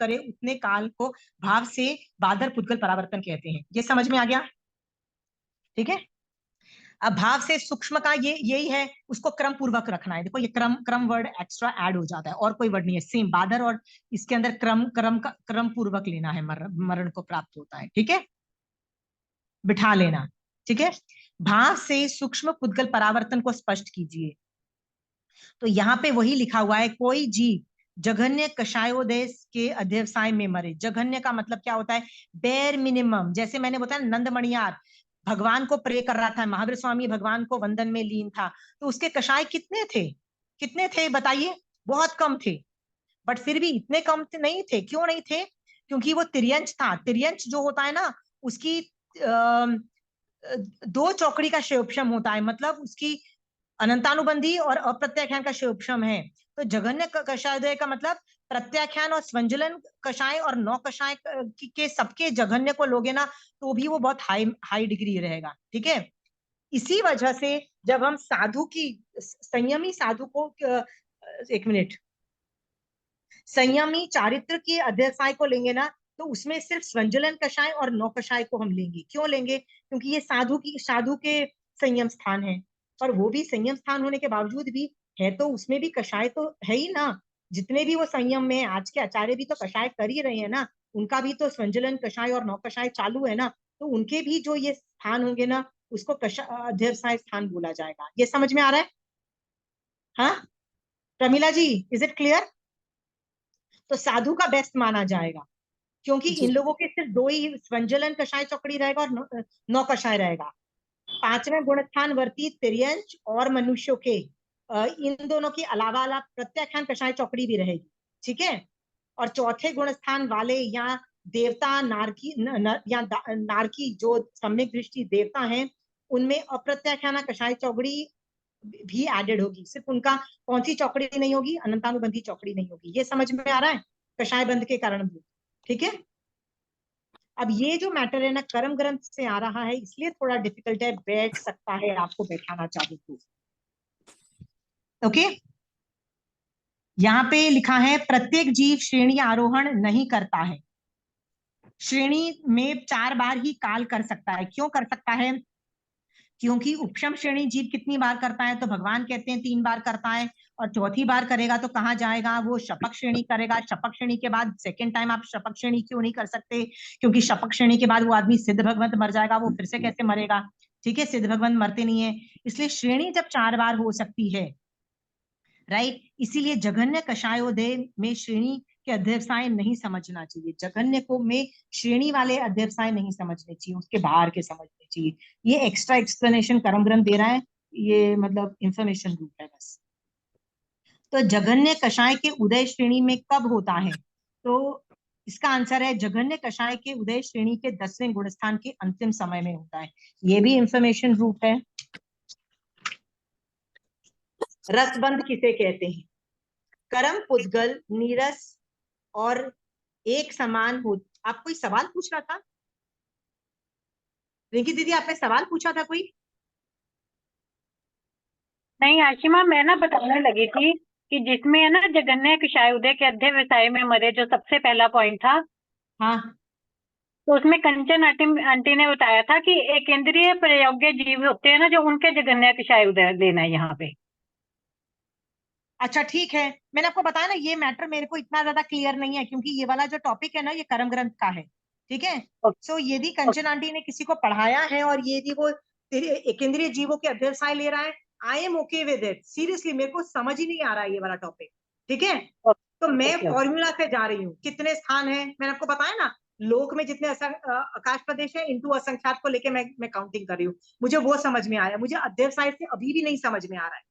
करे उतने काल को भाव से बादर पुद्गल परावर्तन कहते हैं। ये समझ में आ गया? ठीक है। अब भाव से सूक्ष्म का ये यही है, उसको क्रम पूर्वक रखना है। देखो ये क्रम वर्ड एक्स्ट्रा ऐड हो जाता है, और कोई वर्ड नहीं है, सेम बादर, और इसके अंदर क्रम पूर्वक लेना है, मरण को प्राप्त होता है। ठीक है, बिठा लेना। ठीक है, भाव से सूक्ष्म पुद्गल परावर्तन को स्पष्ट कीजिए। तो यहाँ पे वही लिखा हुआ है, कोई जीव जघन्य कषायोदय के अध्यवसाय में मरे। जघन्य का मतलब क्या होता है? बेर मिनिमम। जैसे मैंने बताया नंदमणियार भगवान को प्रे कर रहा था, महावीर स्वामी भगवान को वंदन में लीन था, तो उसके कषाय कितने थे? कितने थे बताइए? बहुत कम थे। बट फिर भी इतने कम नहीं थे। क्यों नहीं थे? क्योंकि वो तिर्यंच था। तिर्यंच जो होता है ना, उसकी 2 चौकड़ी का शेयोपशम होता है, मतलब उसकी अनंतानुबंधी और अप्रत्याख्यान का शेयोपशम है। तो जघन्य कषायोदय का मतलब प्रत्याख्यान और स्वंजलन कषाय और 9 कषाय के सबके जघन्य को लोगे ना, तो भी वो बहुत हाई डिग्री रहेगा। ठीक है, इसी वजह से जब हम साधु की, संयमी साधु को, एक मिनट, संयमी चारित्र के अध्यवसाय को लेंगे ना, तो उसमें सिर्फ स्वंजलन कषाय और 9 कषाय को हम लेंगे। क्यों लेंगे? क्योंकि ये साधु के संयम स्थान है। और वो भी संयम स्थान होने के बावजूद भी है, तो उसमें भी कषाय तो है ही ना। जितने भी वो संयम में, आज के आचार्य भी तो कषाय कर ही रहे हैं ना, उनका भी तो स्वंजलन कषाय और 9 कषाय चालू है ना, तो उनके भी जो ये स्थान होंगे ना, उसको अध्यवसाय स्थान बोला जाएगा। ये समझ में आ रहा है? हाँ प्रमिला जी, इज इट क्लियर? तो साधु का बेस्ट माना जाएगा, क्योंकि इन लोगों के सिर्फ 2 ही, स्वंजलन कषाय चौकड़ी रहेगा और 9 कषाय रहेगा। 5वें गुणस्थान वर्ती तिर्यंच और मनुष्यों के, इन दोनों के अलावा प्रत्याख्यान कषाय चौकड़ी भी रहेगी। ठीक है, और चौथे गुणस्थान वाले या देवता नारकी या नारकी जो सम्यक दृष्टि देवता हैं, उनमें अप्रत्याख्यान कषाय चौकड़ी भी एडेड होगी। सिर्फ उनका कौन सी चौकड़ी नहीं होगी? अनंतानुबंधी चौकड़ी नहीं होगी। ये समझ में आ रहा है? कषाय बंध के कारण भी। ठीक है, अब ये जो मैटर है ना, कर्म ग्रंथ से आ रहा है, इसलिए थोड़ा डिफिकल्ट है, बैठ सकता है आपको बैठाना चाहे तो। ओके, यहाँ पे लिखा है प्रत्येक जीव श्रेणी आरोहण नहीं करता है। श्रेणी में 4 बार ही काल कर सकता है। क्यों कर सकता है? क्योंकि उपशम श्रेणी जीव कितनी बार करता है? तो भगवान कहते हैं 3 बार करता है, और चौथी बार करेगा तो कहाँ जाएगा? वो शपक श्रेणी करेगा। शपक श्रेणी के बाद सेकंड टाइम आप शपक श्रेणी क्यों नहीं कर सकते? क्योंकि शपक श्रेणी के बाद वो आदमी सिद्ध भगवंत मर जाएगा, वो फिर से कैसे मरेगा? ठीक है, सिद्ध भगवंत मरते नहीं है, इसलिए श्रेणी जब 4 बार हो सकती है, राइट, इसीलिए जघन्य कषायोदय में श्रेणी के अध्यवसाय नहीं समझना चाहिए। जघन्य को में श्रेणी वाले अध्यवसाय नहीं समझने चाहिए, उसके बाहर के समझने चाहिए। ये एक्स्ट्रा एक्सप्लेनेशन कर्म ग्रंथ दे रहा है, ये मतलब इंफॉर्मेशन रूप है बस। तो जघन्य कषाय के उदय श्रेणी में कब होता है? तो इसका आंसर है जघन्य कषाय के उदय श्रेणी के 10वें गुणस्थान के अंतिम समय में होता है। ये भी इंफॉर्मेशन रूप है। रसबंध किसे कहते हैं? कर्म पुद्गल नीरस और एक समान हो। आप कोई सवाल पूछ रहा था रिंकी दीदी? आपने सवाल पूछा था कोई? नहीं आशिमा, मैं ना बताने लगी थी कि जिसमें है ना जघन्य कषाय उदय के अध्यवसाय में मरे, जो सबसे पहला पॉइंट था, हाँ, तो उसमें कंचन आंटी ने बताया था कि एक इंद्रिय प्रयोग्य जीव होते हैं ना, जो उनके जघन्य कषाय उदय लेना है यहाँ पे। अच्छा ठीक है, मैंने आपको बताया ना, ये मैटर मेरे को इतना ज्यादा क्लियर नहीं है, क्योंकि ये वाला जो टॉपिक है ना, ये कर्म ग्रंथ का है। ठीक है, सो यदि कंचन आंटी ने किसी को पढ़ाया है और यदि वो एकेंद्रीय जीवों के अध्यवसाय ले रहा है, I M okay with it. Seriously मेरे को समझ ही नहीं आ रहा है ये वाला टॉपिक। ठीक है, तो मैं फॉर्मूला से जा रही हूँ। कितने स्थान है मैंने आपको बताया ना, लोक में जितने आकाश प्रदेश है, इंटू असंख्यात को लेके मैं काउंटिंग कर रही हूँ। मुझे वो समझ में आया, मुझे अध्यवसाय से अभी भी नहीं समझ में आ रहा है,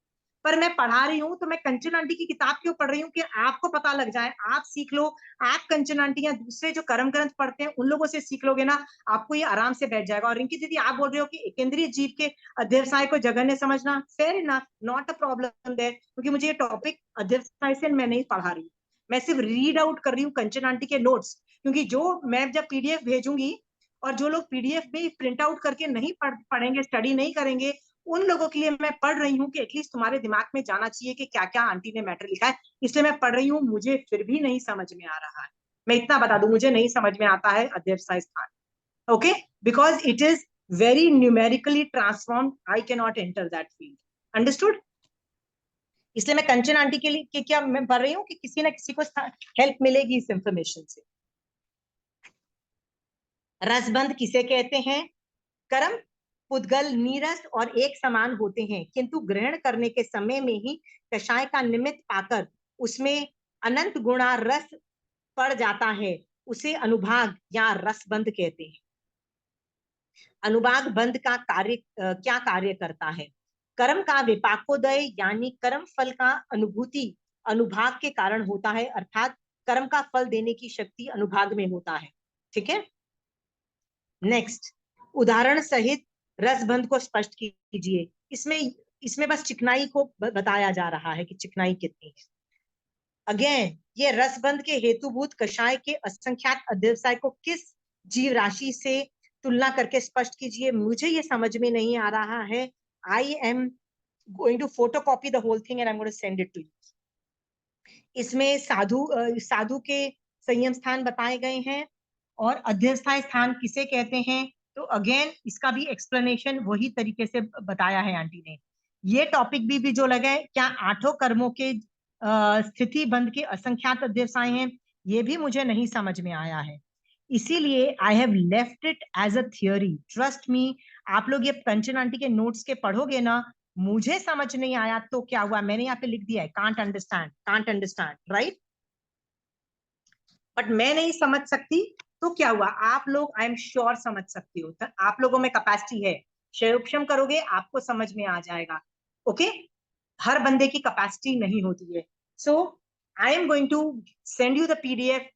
पर मैं पढ़ा रही हूँ। तो मैं कंचन आंटी की किताब क्यों पढ़ रही हूँ? कि आपको पता लग जाए, आप सीख लो। आप कंचन आंटी या दूसरे जो कर्म ग्रंथ पढ़ते हैं उन लोगों से सीख लोगे ना, आपको ये आराम से बैठ जाएगा। और रिंकी दीदी आप बोल रहे हो कि केंद्रीय जीव के अध्यवसाय को जघन्य समझना, fair enough, not a problem there, क्योंकि मुझे ये टॉपिक अध्यवसाय से मैं नहीं पढ़ा रही हूँ, मैं सिर्फ रीड आउट कर रही हूँ कंचन आंटी के नोट्स। क्योंकि जो मैं जब पीडीएफ भेजूंगी, और जो लोग पीडीएफ में प्रिंट आउट करके नहीं पढ़ेंगे, स्टडी नहीं करेंगे, उन लोगों के लिए मैं पढ़ रही हूँ कि एटलीस्ट तुम्हारे दिमाग में जाना चाहिए कि क्या क्या आंटी ने मैटर लिखा है, इसलिए मैं पढ़ रही हूँ। मुझे फिर भी नहीं समझ में आ रहा है, मैं इतना बता दूं, मुझे नहीं समझ में आता है अध्यवसाय स्थान, okay, because it is very numerically transformed, I can not enter that field, understood. इसलिए मैं कंचन आंटी के लिए क्या मैं पढ़ रही हूँ कि किसी ना किसी को हेल्प मिलेगी इस इंफॉर्मेशन से। रसबंध किसे कहते हैं? कर्म पुद्गल नीरस और एक समान होते हैं, किंतु ग्रहण करने के समय में ही कषाय का निमित्त पाकर उसमें अनंत गुणा रस पड़ जाता है, उसे अनुभाग या रसबंध कहते हैं। अनुभाग बंध का कार्य क्या कार्य करता है? कर्म का विपाकोदय यानी कर्म फल का अनुभूति अनुभाग के कारण होता है, अर्थात कर्म का फल देने की शक्ति अनुभाग में होता है। ठीक है, नेक्स्ट, उदाहरण सहित रसबंध को स्पष्ट कीजिए। इसमें बस चिकनाई को बताया जा रहा है कि चिकनाई कितनी है। अगेन, ये रसबंध के हेतुभूत कषाय के असंख्यात अध्यवसाय को किस जीव राशि से तुलना करके स्पष्ट कीजिए। मुझे ये समझ में नहीं आ रहा है। I am going to photocopy the whole thing and I am going to send it to you. इसमें साधु के संयम स्थान बताए गए हैं और अध्यवसाय स्थान किसे कहते हैं, तो अगेन इसका भी एक्सप्लेनेशन वही तरीके से बताया है आंटी ने। ये टॉपिक भी जो लगे, क्या आठों कर्मों के स्थिति बंध के असंख्यात अध्यवसाय हैं, ये भी मुझे नहीं समझ में आया है, इसीलिए I have left it as a theory. Trust me, आप लोग ये कंचन आंटी के नोट्स के पढ़ोगे ना, मुझे समझ नहीं आया तो क्या हुआ, मैंने यहाँ पे लिख दिया है कांट अंडरस्टैंड, राइट, बट मैं नहीं समझ सकती तो क्या हुआ, आप लोग आई एम श्योर समझ सकती हो, तो आप लोगों में कैपेसिटी है, क्षयोपशम करोगे आपको समझ में आ जाएगा। ओके, हर बंदे की कैपेसिटी नहीं होती है। So I am going to send you the PDF,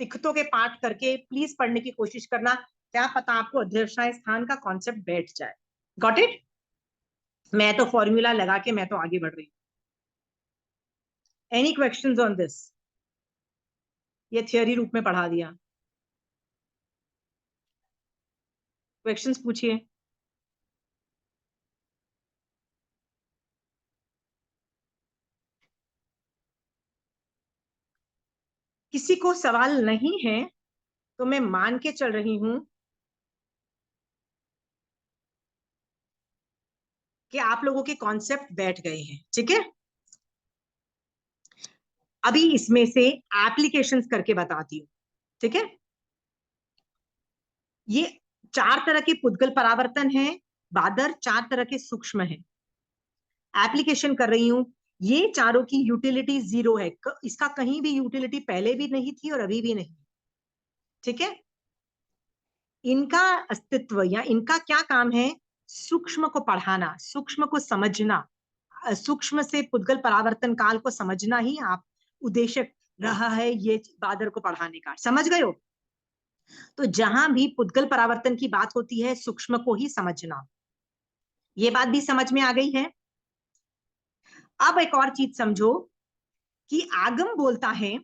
तिखतों के पाठ करके प्लीज पढ़ने की कोशिश करना, क्या पता आपको अध्यवसाय स्थान का कॉन्सेप्ट बैठ जाए। Got it? मैं तो फॉर्मूला लगा के मैं तो आगे बढ़ रही हूँ। Any questions on this? ये थियोरी रूप में पढ़ा दिया, क्वेश्चंस पूछिए। किसी को सवाल नहीं है तो मैं मान के चल रही हूं कि आप लोगों के कॉन्सेप्ट बैठ गए हैं। ठीक है, अभी इसमें से एप्लीकेशंस करके बताती हूँ। ठीक है, ये 4 तरह के पुद्गल परावर्तन हैं, बादर 4 तरह के सूक्ष्म हैं। एप्लीकेशन कर रही हूं, ये चारों की यूटिलिटी 0 है, इसका कहीं भी यूटिलिटी पहले भी नहीं थी और अभी भी नहीं। ठीक है, इनका अस्तित्व या इनका क्या काम है, सूक्ष्म को पढ़ाना, सूक्ष्म को समझना, सूक्ष्म से पुद्गल परावर्तन काल को समझना ही आप उद्देश्य रहा है ये बादर को पढ़ाने का। समझ गए हो? तो जहां भी पुद्गल परावर्तन की बात होती है सूक्ष्म को ही समझना, ये बात भी समझ में आ गई है। अब एक और चीज समझो कि आगम बोलता है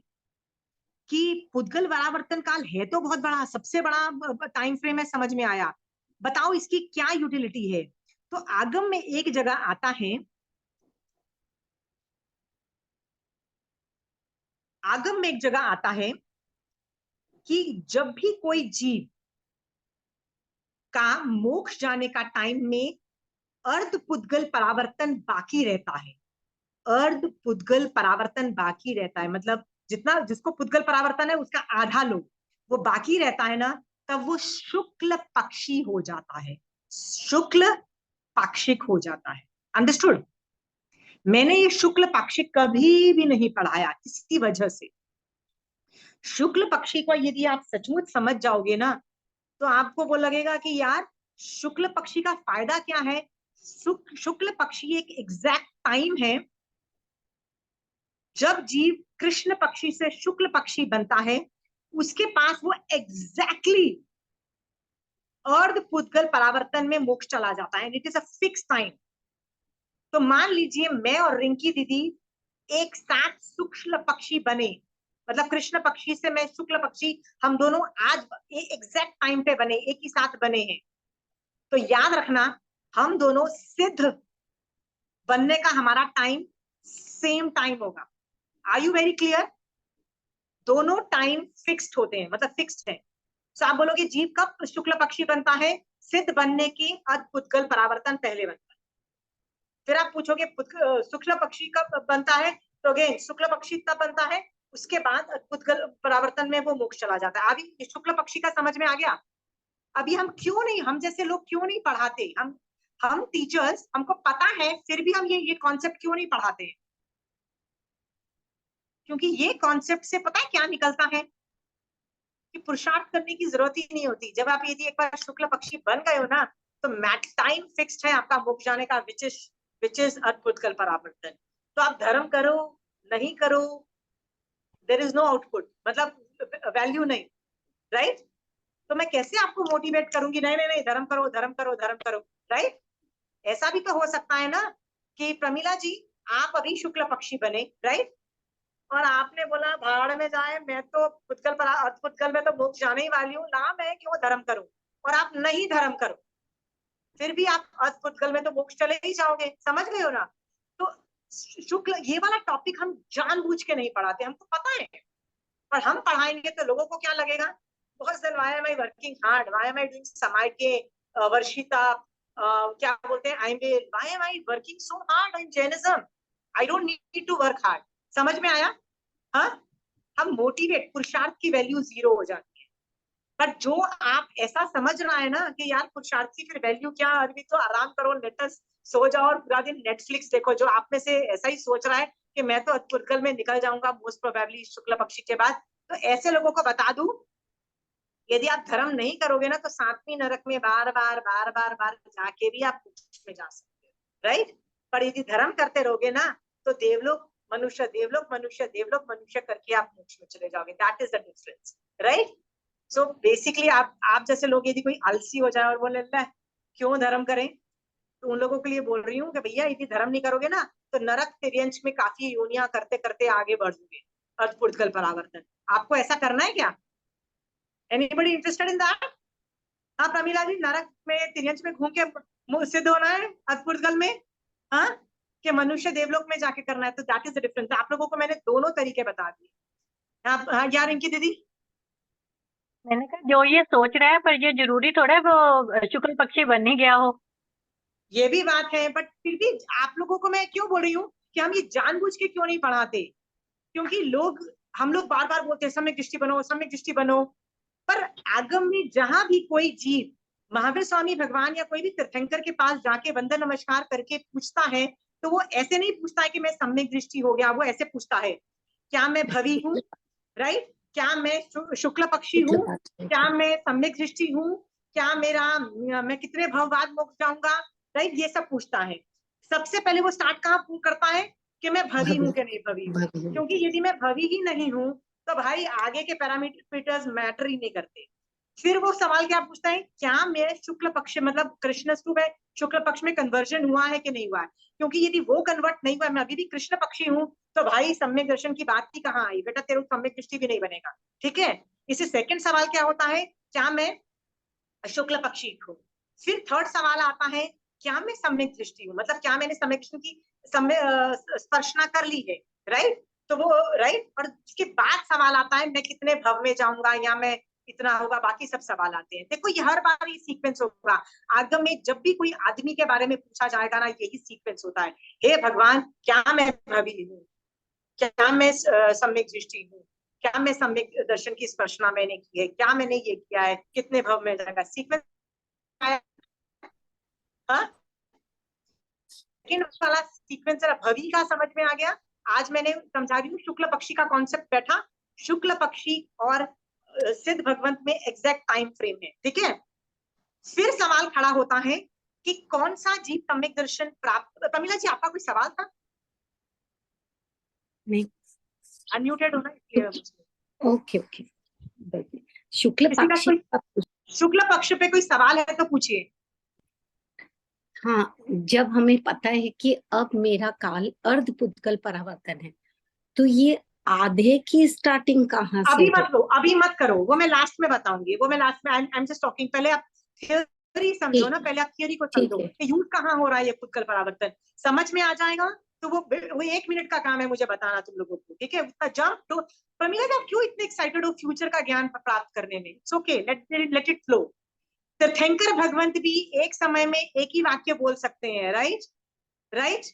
कि पुद्गल परावर्तन काल है तो बहुत बड़ा, सबसे बड़ा टाइम फ्रेम है, समझ में आया, बताओ इसकी क्या यूटिलिटी है। तो आगम में एक जगह आता है, आगम में एक जगह आता है कि जब भी कोई जीव का मोक्ष जाने का टाइम में अर्ध पुद्गल परावर्तन बाकी रहता है, अर्ध पुद्गल परावर्तन बाकी रहता है, मतलब जितना जिसको पुद्गल परावर्तन है उसका आधा लोग वो बाकी रहता है ना, तब वो शुक्ल पक्षी हो जाता है, शुक्ल पाक्षिक हो जाता है। अंडरस्टूड? मैंने ये शुक्ल पाक्षिक कभी भी नहीं पढ़ाया किसी वजह से। शुक्ल पक्षी को यदि आप सचमुच समझ जाओगे ना, तो आपको वो लगेगा कि यार शुक्ल पक्षी का फायदा क्या है। शुक्ल पक्षी एक एग्जैक्ट टाइम है जब जीव कृष्ण पक्षी से शुक्ल पक्षी बनता है, उसके पास वो एग्जैक्टली अर्ध पुद्गल परावर्तन में मोक्ष चला जाता है, it is a fix time. तो मान लीजिए मैं और रिंकी दीदी एक साथ शुक्ल पक्षी बने, मतलब कृष्ण पक्षी से मैं शुक्ल पक्षी, हम दोनों आज एग्जैक्ट टाइम पे बने, एक ही साथ बने हैं। तो याद रखना हम दोनों सिद्ध बनने का हमारा टाइम सेम टाइम होगा। Are you very clear? दोनों टाइम फिक्स्ड होते हैं, मतलब फिक्स्ड है। तो आप बोलोगे जीव कब शुक्ल पक्षी बनता है? सिद्ध बनने की अद्भुतगल परावर्तन पहले बनता है। फिर आप पूछोगे शुक्ल पक्षी कब बनता है? तो अगेन शुक्ल पक्षी तब बनता है, उसके बाद अद्भुतगल परावर्तन में वो मोक्ष चला जाता है। अभी शुक्ल पक्षी का समझ में आ गया? अभी हम जैसे लोग क्यों नहीं पढ़ाते? हम टीचर्स, हमको पता है, फिर भी हम ये कॉन्सेप्ट क्यों नहीं पढ़ाते? क्योंकि ये कॉन्सेप्ट से पता है क्या निकलता है कि पुरुषार्थ करने की जरूरत ही नहीं होती। जब आप यदि एक बार शुक्ल पक्षी बन गए हो ना, तो टाइम फिक्स्ड है आपका मोक्ष जाने का, विच इज अद्भुतगल परावर्तन। तो आप धर्म करो नहीं करो, देयर इज नो आउटपुट, मतलब वैल्यू नहीं, राइट? तो मैं कैसे आपको मोटिवेट करूंगी? नहीं नहीं नहीं, धर्म करो धर्म करो धर्म करो, राइट? ऐसा भी तो हो सकता है ना कि प्रमिला जी आप अभी शुक्ल पक्षी बने, राइट? और आपने बोला भाड़ में जाए, मैं तो अद्भुतगल में तो मोक्ष जाने ही वाली हूँ, ना मैं क्यों धर्म करूं, और आप नहीं धर्म करो, फिर भी आप अद्भुतगल में तो मोक्ष चले ही जाओगे। समझ गए हो ना? तो शुक्ल ये वाला टॉपिक हम जानबूझ के नहीं पढ़ाते, हमको पता है, पर हम पढ़ाएंगे तो लोगों को क्या लगेगा? बहुत दिन why am I working hard, why am I doing समाइके, वर्षिता, क्या बोलते हैं, why am I working so hard in Jainism? I don't need to work hard. समझ में आया? हाँ, हम मोटिवेट, पुरुषार्थ की वैल्यू 0 हो जाती है। पर जो आप ऐसा समझ रहा है ना कि यार पुरुषार्थ की फिर वैल्यू क्या, अभी तो आराम करो, लेटेस्ट सो जाओ और पूरा दिन नेटफ्लिक्स देखो, जो आप में से ऐसा ही सोच रहा है कि मैं तो अद्भुतगल में निकल जाऊंगा मोस्ट प्रोबेबली शुक्ल पक्षी के बाद, तो ऐसे लोगों को बता दूं, यदि आप धर्म नहीं करोगे ना, तो 7वीं नरक में बार बार जाके भी आप मोक्ष में जा सकते हो, राइट? पर यदि धर्म करते रहोगे ना, तो देवलोक मनुष्य, देवलोक मनुष्य, देवलोक मनुष्य करके आप मोक्ष में चले जाओगे। That is the difference, right? So basically आप जैसे लोग यदि कोई आलसी हो जाए और बोले क्यों धर्म करें, तो उन लोगों के लिए बोल रही हूँ कि भैया यदि धर्म नहीं करोगे ना, तो नरक तिर्यंश में काफी योनियां करते करते आगे बढ़ोगे, अद्भुतगल परावर्तन। आपको ऐसा करना है क्या? Anybody interested in that? हाँ प्रमिला जी, नरक में तिर्यंश में घूम के सिद्ध होना है अद्भुतगल में, हाँ, कि मनुष्य देवलोक में जाके करना है। तो दैट इज द डिफरेंस। आप लोगों को मैंने दोनों तरीके बता दिए। हाँ यार, इनकी दीदी, मैंने कहा जो ये सोच रहा है, पर ये जरूरी थोड़ा है वो शुक्ल पक्षी बन ही गया हो। ये भी बात है, बट फिर भी आप लोगों को मैं क्यों बोल रही हूँ कि हम ये जानबूझ के क्यों नहीं पढ़ाते? क्योंकि हम लोग बार बार बोलते हैं सम्यक दृष्टि बनो, सम्यक दृष्टि बनो, पर आगम में जहां भी कोई जीव महावीर स्वामी भगवान या कोई भी तीर्थंकर के पास जाके वंदन नमस्कार करके पूछता है, तो वो ऐसे नहीं पूछता है कि मैं सम्यक दृष्टि हो गया, वो ऐसे पूछता है क्या मैं भवी हूँ, राइट? क्या मैं शुक्ल पक्षी हूँ? क्या मैं सम्यक दृष्टि हूँ? क्या मैं कितने भव बाद मोक्ष जाऊंगा, राइट? ये सब पूछता है। सबसे पहले वो स्टार्ट कहाँ करता है कि मैं भवी हूँ कि नहीं भवी हूँ, क्योंकि यदि मैं भवी ही नहीं हूँ तो भाई आगे के पैरामीटर्स मैटर ही नहीं करते। फिर वो सवाल क्या पूछता है, क्या मैं शुक्ल पक्ष, मतलब कृष्ण स्तु में शुक्ल पक्ष में कन्वर्जन हुआ है कि नहीं हुआ है? क्योंकि यदि वो कन्वर्ट नहीं हुआ, मैं अभी भी कृष्ण पक्षी हूँ, तो भाई सम्यक दर्शन की बात ही कहाँ आई बेटा, तेरे सम्यक दृष्टि भी नहीं बनेगा, ठीक है? इसे सेकंड सवाल क्या होता है, क्या मैं शुक्ल पक्षी हूँ? फिर थर्ड सवाल आता है, क्या मैं सम्यक दृष्टि हूँ, मतलब क्या मैंने सम्यक दृष्टि की स्पर्शना कर ली है, राइट? तो वो राइट, और उसके बाद सवाल आता है मैं कितने भव में जाऊंगा, या मैं इतना होगा, बाकी सब सवाल आते हैं। देखो ये हर बार ये सीक्वेंस होगा आगम में, जब भी कोई आदमी के बारे में पूछा जाएगा ना, यही सीक्वेंस होता है। हे भगवान, क्या मैं भवी हूँ? क्या मैं सम्यक दृष्टि हूँ? क्या मैं सम्यक दर्शन की स्पर्शना मैंने की है? क्या मैंने ये किया है? कितने भव में जाएगा? सीक्वेंस वाला सीक्वेंस भवी का समझ में आ गया? आज मैंने समझा रही हूँ, शुक्ल पक्षी का कॉन्सेप्ट बैठा, शुक्ल पक्षी और सिद्ध भगवंत में एग्जैक्ट टाइम फ्रेम है, ठीक है? फिर सवाल खड़ा होता है कि कौन सा जीव सम्यक दर्शन प्राप्त। तमिला जी आपका कोई सवाल था? नहीं, अनम्यूटेड होना इसलिए। Okay okay. शुक्ल पक्षी, शुक्ल पक्ष पे कोई सवाल है तो पूछिए। हाँ, जब हमें पता है कि अब मेरा काल अर्ध पुद्गल परावर्तन है, तो ये आधे की स्टार्टिंग कहाँ से? अभी मत लो, अभी मत करो, वो मैं लास्ट में बताऊंगी, वो मैं लास्ट में, आई एम जस्ट टॉकिंग। पहले आप थियोरी समझो ना, ठीक पहले आप थियोरी को ठीक समझो है। कि यूज कहाँ हो रहा है ये पुद्गल परावर्तन, समझ में आ जाएगा। तो वो 1 मिनट का काम है मुझे बताना तुम लोगों को, ठीक है। उसका जंप तो प्रमीला जी, आप क्यों इतने एक्साइटेड हो फ्यूचर का ज्ञान प्राप्त करने में? It's okay, let it flow. तीर्थंकर भगवंत भी एक समय में एक ही वाक्य बोल सकते हैं, राइट राइट,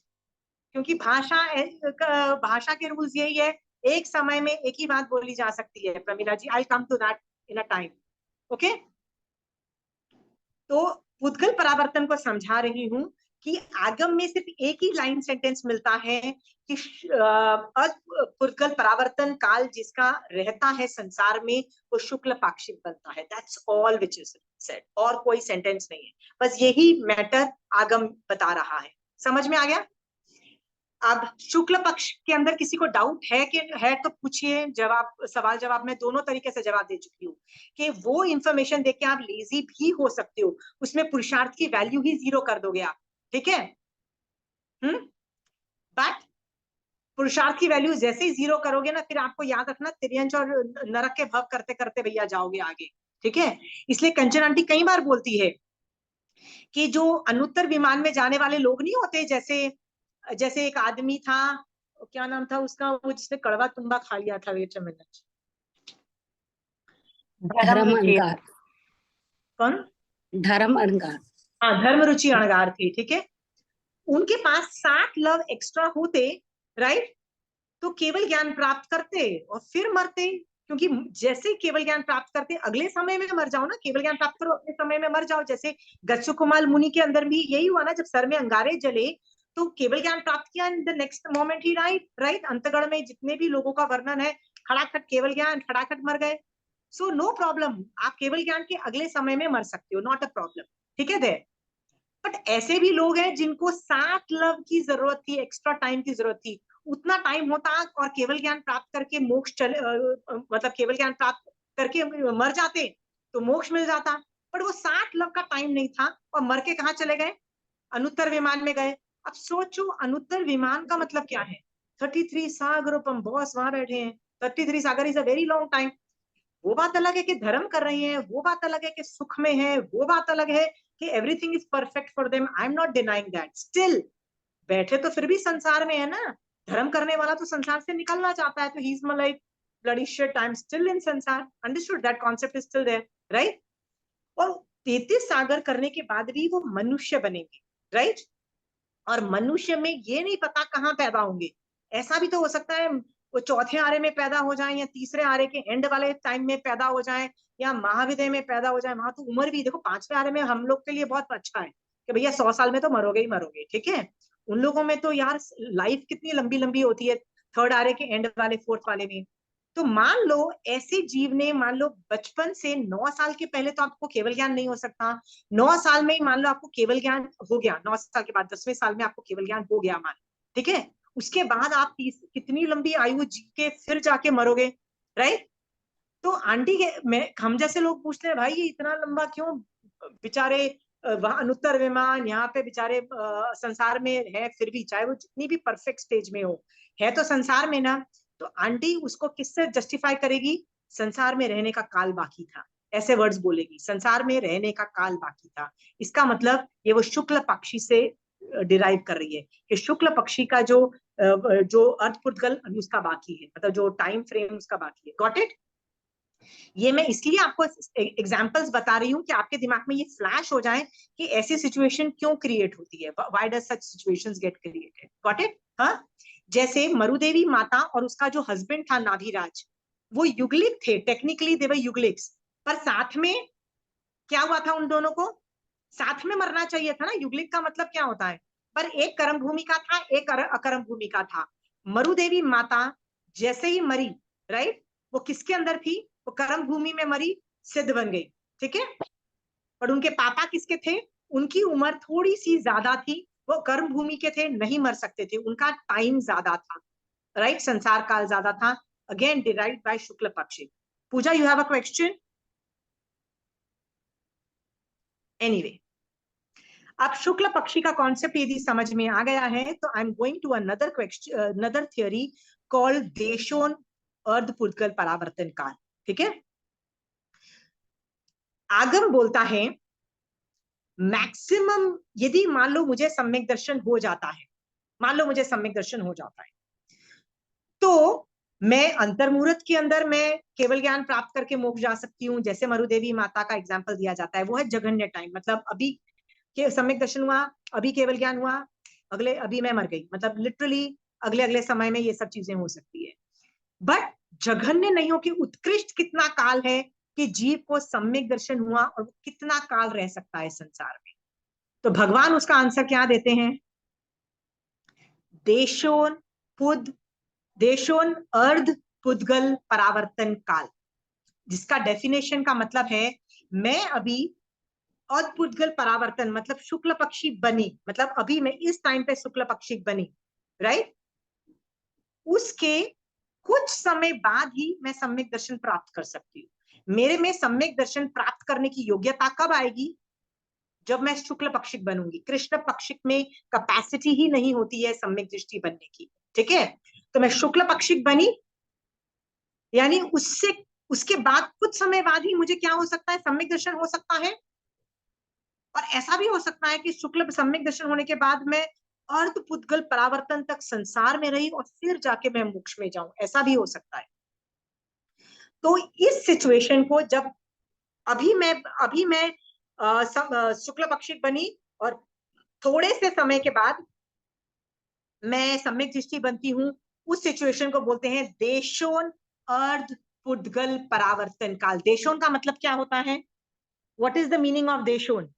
क्योंकि भाषा के रूल्स यही है, एक समय में एक ही बात बोली जा सकती है। Pramila ji, I come to that in a time, okay. तो पुद्गल परावर्तन को समझा रही हूं कि आगम में सिर्फ एक ही लाइन सेंटेंस मिलता है कि पुद्गल परावर्तन काल जिसका रहता है संसार में वो शुक्ल पाक्षिक बनता है। That's all which is said, और कोई सेंटेंस नहीं है, बस यही मैटर आगम बता रहा है। समझ में आ गया? अब शुक्ल पक्ष के अंदर किसी को डाउट है कि है तो पूछिए, जवाब सवाल जवाब मैं दोनों तरीके से जवाब दे चुकी हूँ कि वो इंफॉर्मेशन देख के आप लेजी भी हो सकते हो, उसमें पुरुषार्थ की वैल्यू ही 0 कर दोगे आप, ठीक है। बट पुरुषार्थ की वैल्यू जैसे ही 0 करोगे ना, फिर आपको याद रखना तिर्यंच और नरक के भव करते करते भैया जाओगे आगे, ठीक है। इसलिए कंचन आंटी कई बार बोलती है कि जो अनुत्तर विमान में जाने वाले लोग नहीं होते, जैसे जैसे एक आदमी था, क्या नाम था उसका, वो जिसने कड़वा तुम्बा खा लिया था, वेट अ मिनट, धर्म रुचि। अणगार। कौन? धर्म अणगार। हाँ, धर्म रुचि अणगार थे, ठीक है। उनके पास 7 लव एक्स्ट्रा होते, राइट, तो केवल ज्ञान प्राप्त करते और फिर मरते, क्योंकि जैसे केवल ज्ञान प्राप्त करते अगले समय में मर जाओ ना, केवल ज्ञान प्राप्त करो अगले समय में मर जाओ। जैसे गच्छकुमाल मुनि के अंदर भी यही हुआ ना, जब सर में अंगारे जले तो केवल ज्ञान प्राप्त किया, इन द नेक्स्ट मोमेंट ही राइट अंतगढ़ में जितने भी लोगों का वर्णन है, खड़ाखट केवल ज्ञान, खड़ाखट मर गए। सो नो प्रॉब्लम, आप केवल ज्ञान के अगले समय में मर सकते हो, नॉट अ प्रॉब्लम, ठीक है। बट ऐसे भी लोग हैं जिनको 7 लव की जरूरत थी, एक्स्ट्रा टाइम की जरूरत थी, उतना टाइम होता और केवल ज्ञान प्राप्त करके मोक्ष चले, मतलब केवल ज्ञान प्राप्त करके मर जाते तो मोक्ष मिल जाता। पर वो 7 लव का टाइम नहीं था और मर के कहाँ चले गए? अनुत्तर विमान में गए। अब सोचो अनुत्तर विमान का मतलब क्या है? 33 सागरोपम, बॉस वहां बैठे हैं, 33 सागर is a very long time. वो बात अलग है कि धर्म कर रही हैं, वो बात अलग है कि सुख में है, वो बात अलग है कि everything is perfect for them, I am not denying that, still बैठे तो फिर भी संसार में है ना। धर्म करने वाला तो संसार से निकलना चाहता है, तो ही is like bloody shit, I am still in संसार, understood, that concept is still there, right. और 33 सागर करने के बाद भी वो मनुष्य बनेंगे, राइट। और मनुष्य में ये नहीं पता कहाँ पैदा होंगे, ऐसा भी तो हो सकता है वो चौथे आरे में पैदा हो जाए, या तीसरे आरे के एंड वाले टाइम में पैदा हो जाए, या महाविदय में पैदा हो जाए। वहां तो उम्र भी देखो, 5वें आरे में हम लोग के लिए बहुत अच्छा है कि भैया 100 साल में तो मरोगे ही मरोगे, ठीक है। उन लोगों में तो यार लाइफ कितनी लंबी लंबी होती है, 3rd आरे के एंड वाले 4th वाले में। तो मान लो ऐसे जीव ने, मान लो बचपन से 9 साल के पहले तो आपको केवल ज्ञान नहीं हो सकता, 9 साल में ही मान लो आपको केवल ज्ञान हो गया, 9 साल के बाद 10वें साल में आपको केवल ज्ञान हो गया मान, ठीक है। उसके बाद आप कितनी लंबी आयु जी के फिर जाके मरोगे, राइट। तो आंटी के हम जैसे लोग पूछते हैं भाई ये इतना लंबा क्यों, बेचारे वहां अनुत्तर विमान, यहाँ पे बेचारे संसार में है, फिर भी चाहे वो जितनी भी परफेक्ट स्टेज में हो, है तो संसार में ना। तो आंटी उसको किससे जस्टिफाई करेगी? संसार में रहने का काल बाकी था, ऐसे वर्ड्स बोलेगी, संसार में रहने का काल बाकी था। इसका मतलब ये वो शुक्ल पक्षी से डिराइव कर रही है कि शुक्ल पक्षी का जो अर्धपुद्गल उसका बाकी है, मतलब जो टाइम फ्रेम उसका बाकी है। Got it? ये मैं इसलिए आपको एग्जांपल्स बता रही हूँ कि आपके दिमाग में ये फ्लैश हो जाए कि ऐसी सिचुएशन क्यों क्रिएट होती है, why does such situations get created. Got it? हाँ, जैसे मरुदेवी माता और उसका जो हस्बैंड था नाभिराज, वो युगलिक थे, टेक्निकली दे वर युगलिक्स, पर साथ में क्या हुआ था उन दोनों को? साथ में मरना चाहिए था ना, युगलिक का मतलब क्या होता है? पर एक कर्म भूमि का था, एक अकर्म भूमि का था। मरुदेवी माता जैसे ही मरी, राइट, वो किसके अंदर थी? वो कर्म भूमि में मरी, सिद्ध बन गई, ठीक है। पर उनके पापा किसके थे? उनकी उम्र थोड़ी सी ज्यादा थी, वो कर्म भूमि के थे, नहीं मर सकते थे, उनका टाइम ज्यादा था, राइट, संसार काल ज्यादा था। अगेन डिराइव्ड बाय शुक्ल पक्ष। Puja, you have a question? Anyway, अब शुक्ल पक्षी का कॉन्सेप्ट यदि समझ में आ गया है तो I am going to another question, another theory called देशोन अर्धपुद्गल परावर्तन काल, ठीक है। आगम बोलता है मैक्सिमम यदि मान लो मुझे सम्यक दर्शन हो जाता है, मान लो मुझे सम्यक दर्शन हो जाता है, तो मैं अंतर्मुहूर्त के अंदर मैं केवल ज्ञान प्राप्त करके मोक्ष जा सकती हूँ। जैसे मरुदेवी माता का एग्जाम्पल दिया जाता है, वो है जघन्य टाइम, मतलब अभी के सम्यक दर्शन हुआ, अभी केवल ज्ञान हुआ, अगले अभी मैं मर गई, मतलब लिटरली अगले अगले समय में ये सब चीजें हो सकती है। बट जघन्य नहीं हो कि उत्कृष्ट कितना काल है कि जीव को सम्यक दर्शन हुआ और वो कितना काल रह सकता है संसार में। तो भगवान उसका आंसर क्या देते हैं? देशोन पुद देशोन अर्ध पुद्गल परावर्तन काल, जिसका डेफिनेशन का मतलब है मैं अभी अर्धपुद्गल परावर्तन मतलब शुक्ल पक्षी बनी, मतलब अभी मैं इस टाइम पे शुक्ल पक्षी बनी, राइट? उसके कुछ समय बाद ही मैं सम्यक दर्शन प्राप्त कर सकती हूँ। मेरे में सम्यक दर्शन प्राप्त करने की योग्यता कब आएगी? जब मैं शुक्ल पक्षिक बनूंगी। कृष्ण पक्षिक में कैपेसिटी ही नहीं होती है सम्यक दृष्टि बनने की, ठीक है? तो मैं शुक्ल पक्षिक बनी, यानी उसके बाद कुछ समय बाद ही मुझे क्या हो सकता है? सम्यक दर्शन हो सकता है। और ऐसा भी हो सकता है कि शुक्ल सम्यक दर्शन होने के बाद मैं अर्ध पुद्गल परावर्तन तक संसार में रही और फिर जाके मैं मोक्ष में जाऊं, ऐसा भी हो सकता है। तो इस सिचुएशन को जब अभी मैं शुक्ल पक्षिक बनी और थोड़े से समय के बाद मैं सम्यक दृष्टि बनती हूँ, उस सिचुएशन को बोलते हैं देशोन अर्ध पुद्गल परावर्तन काल। देशोन का मतलब क्या होता है? What is the meaning of देशोन?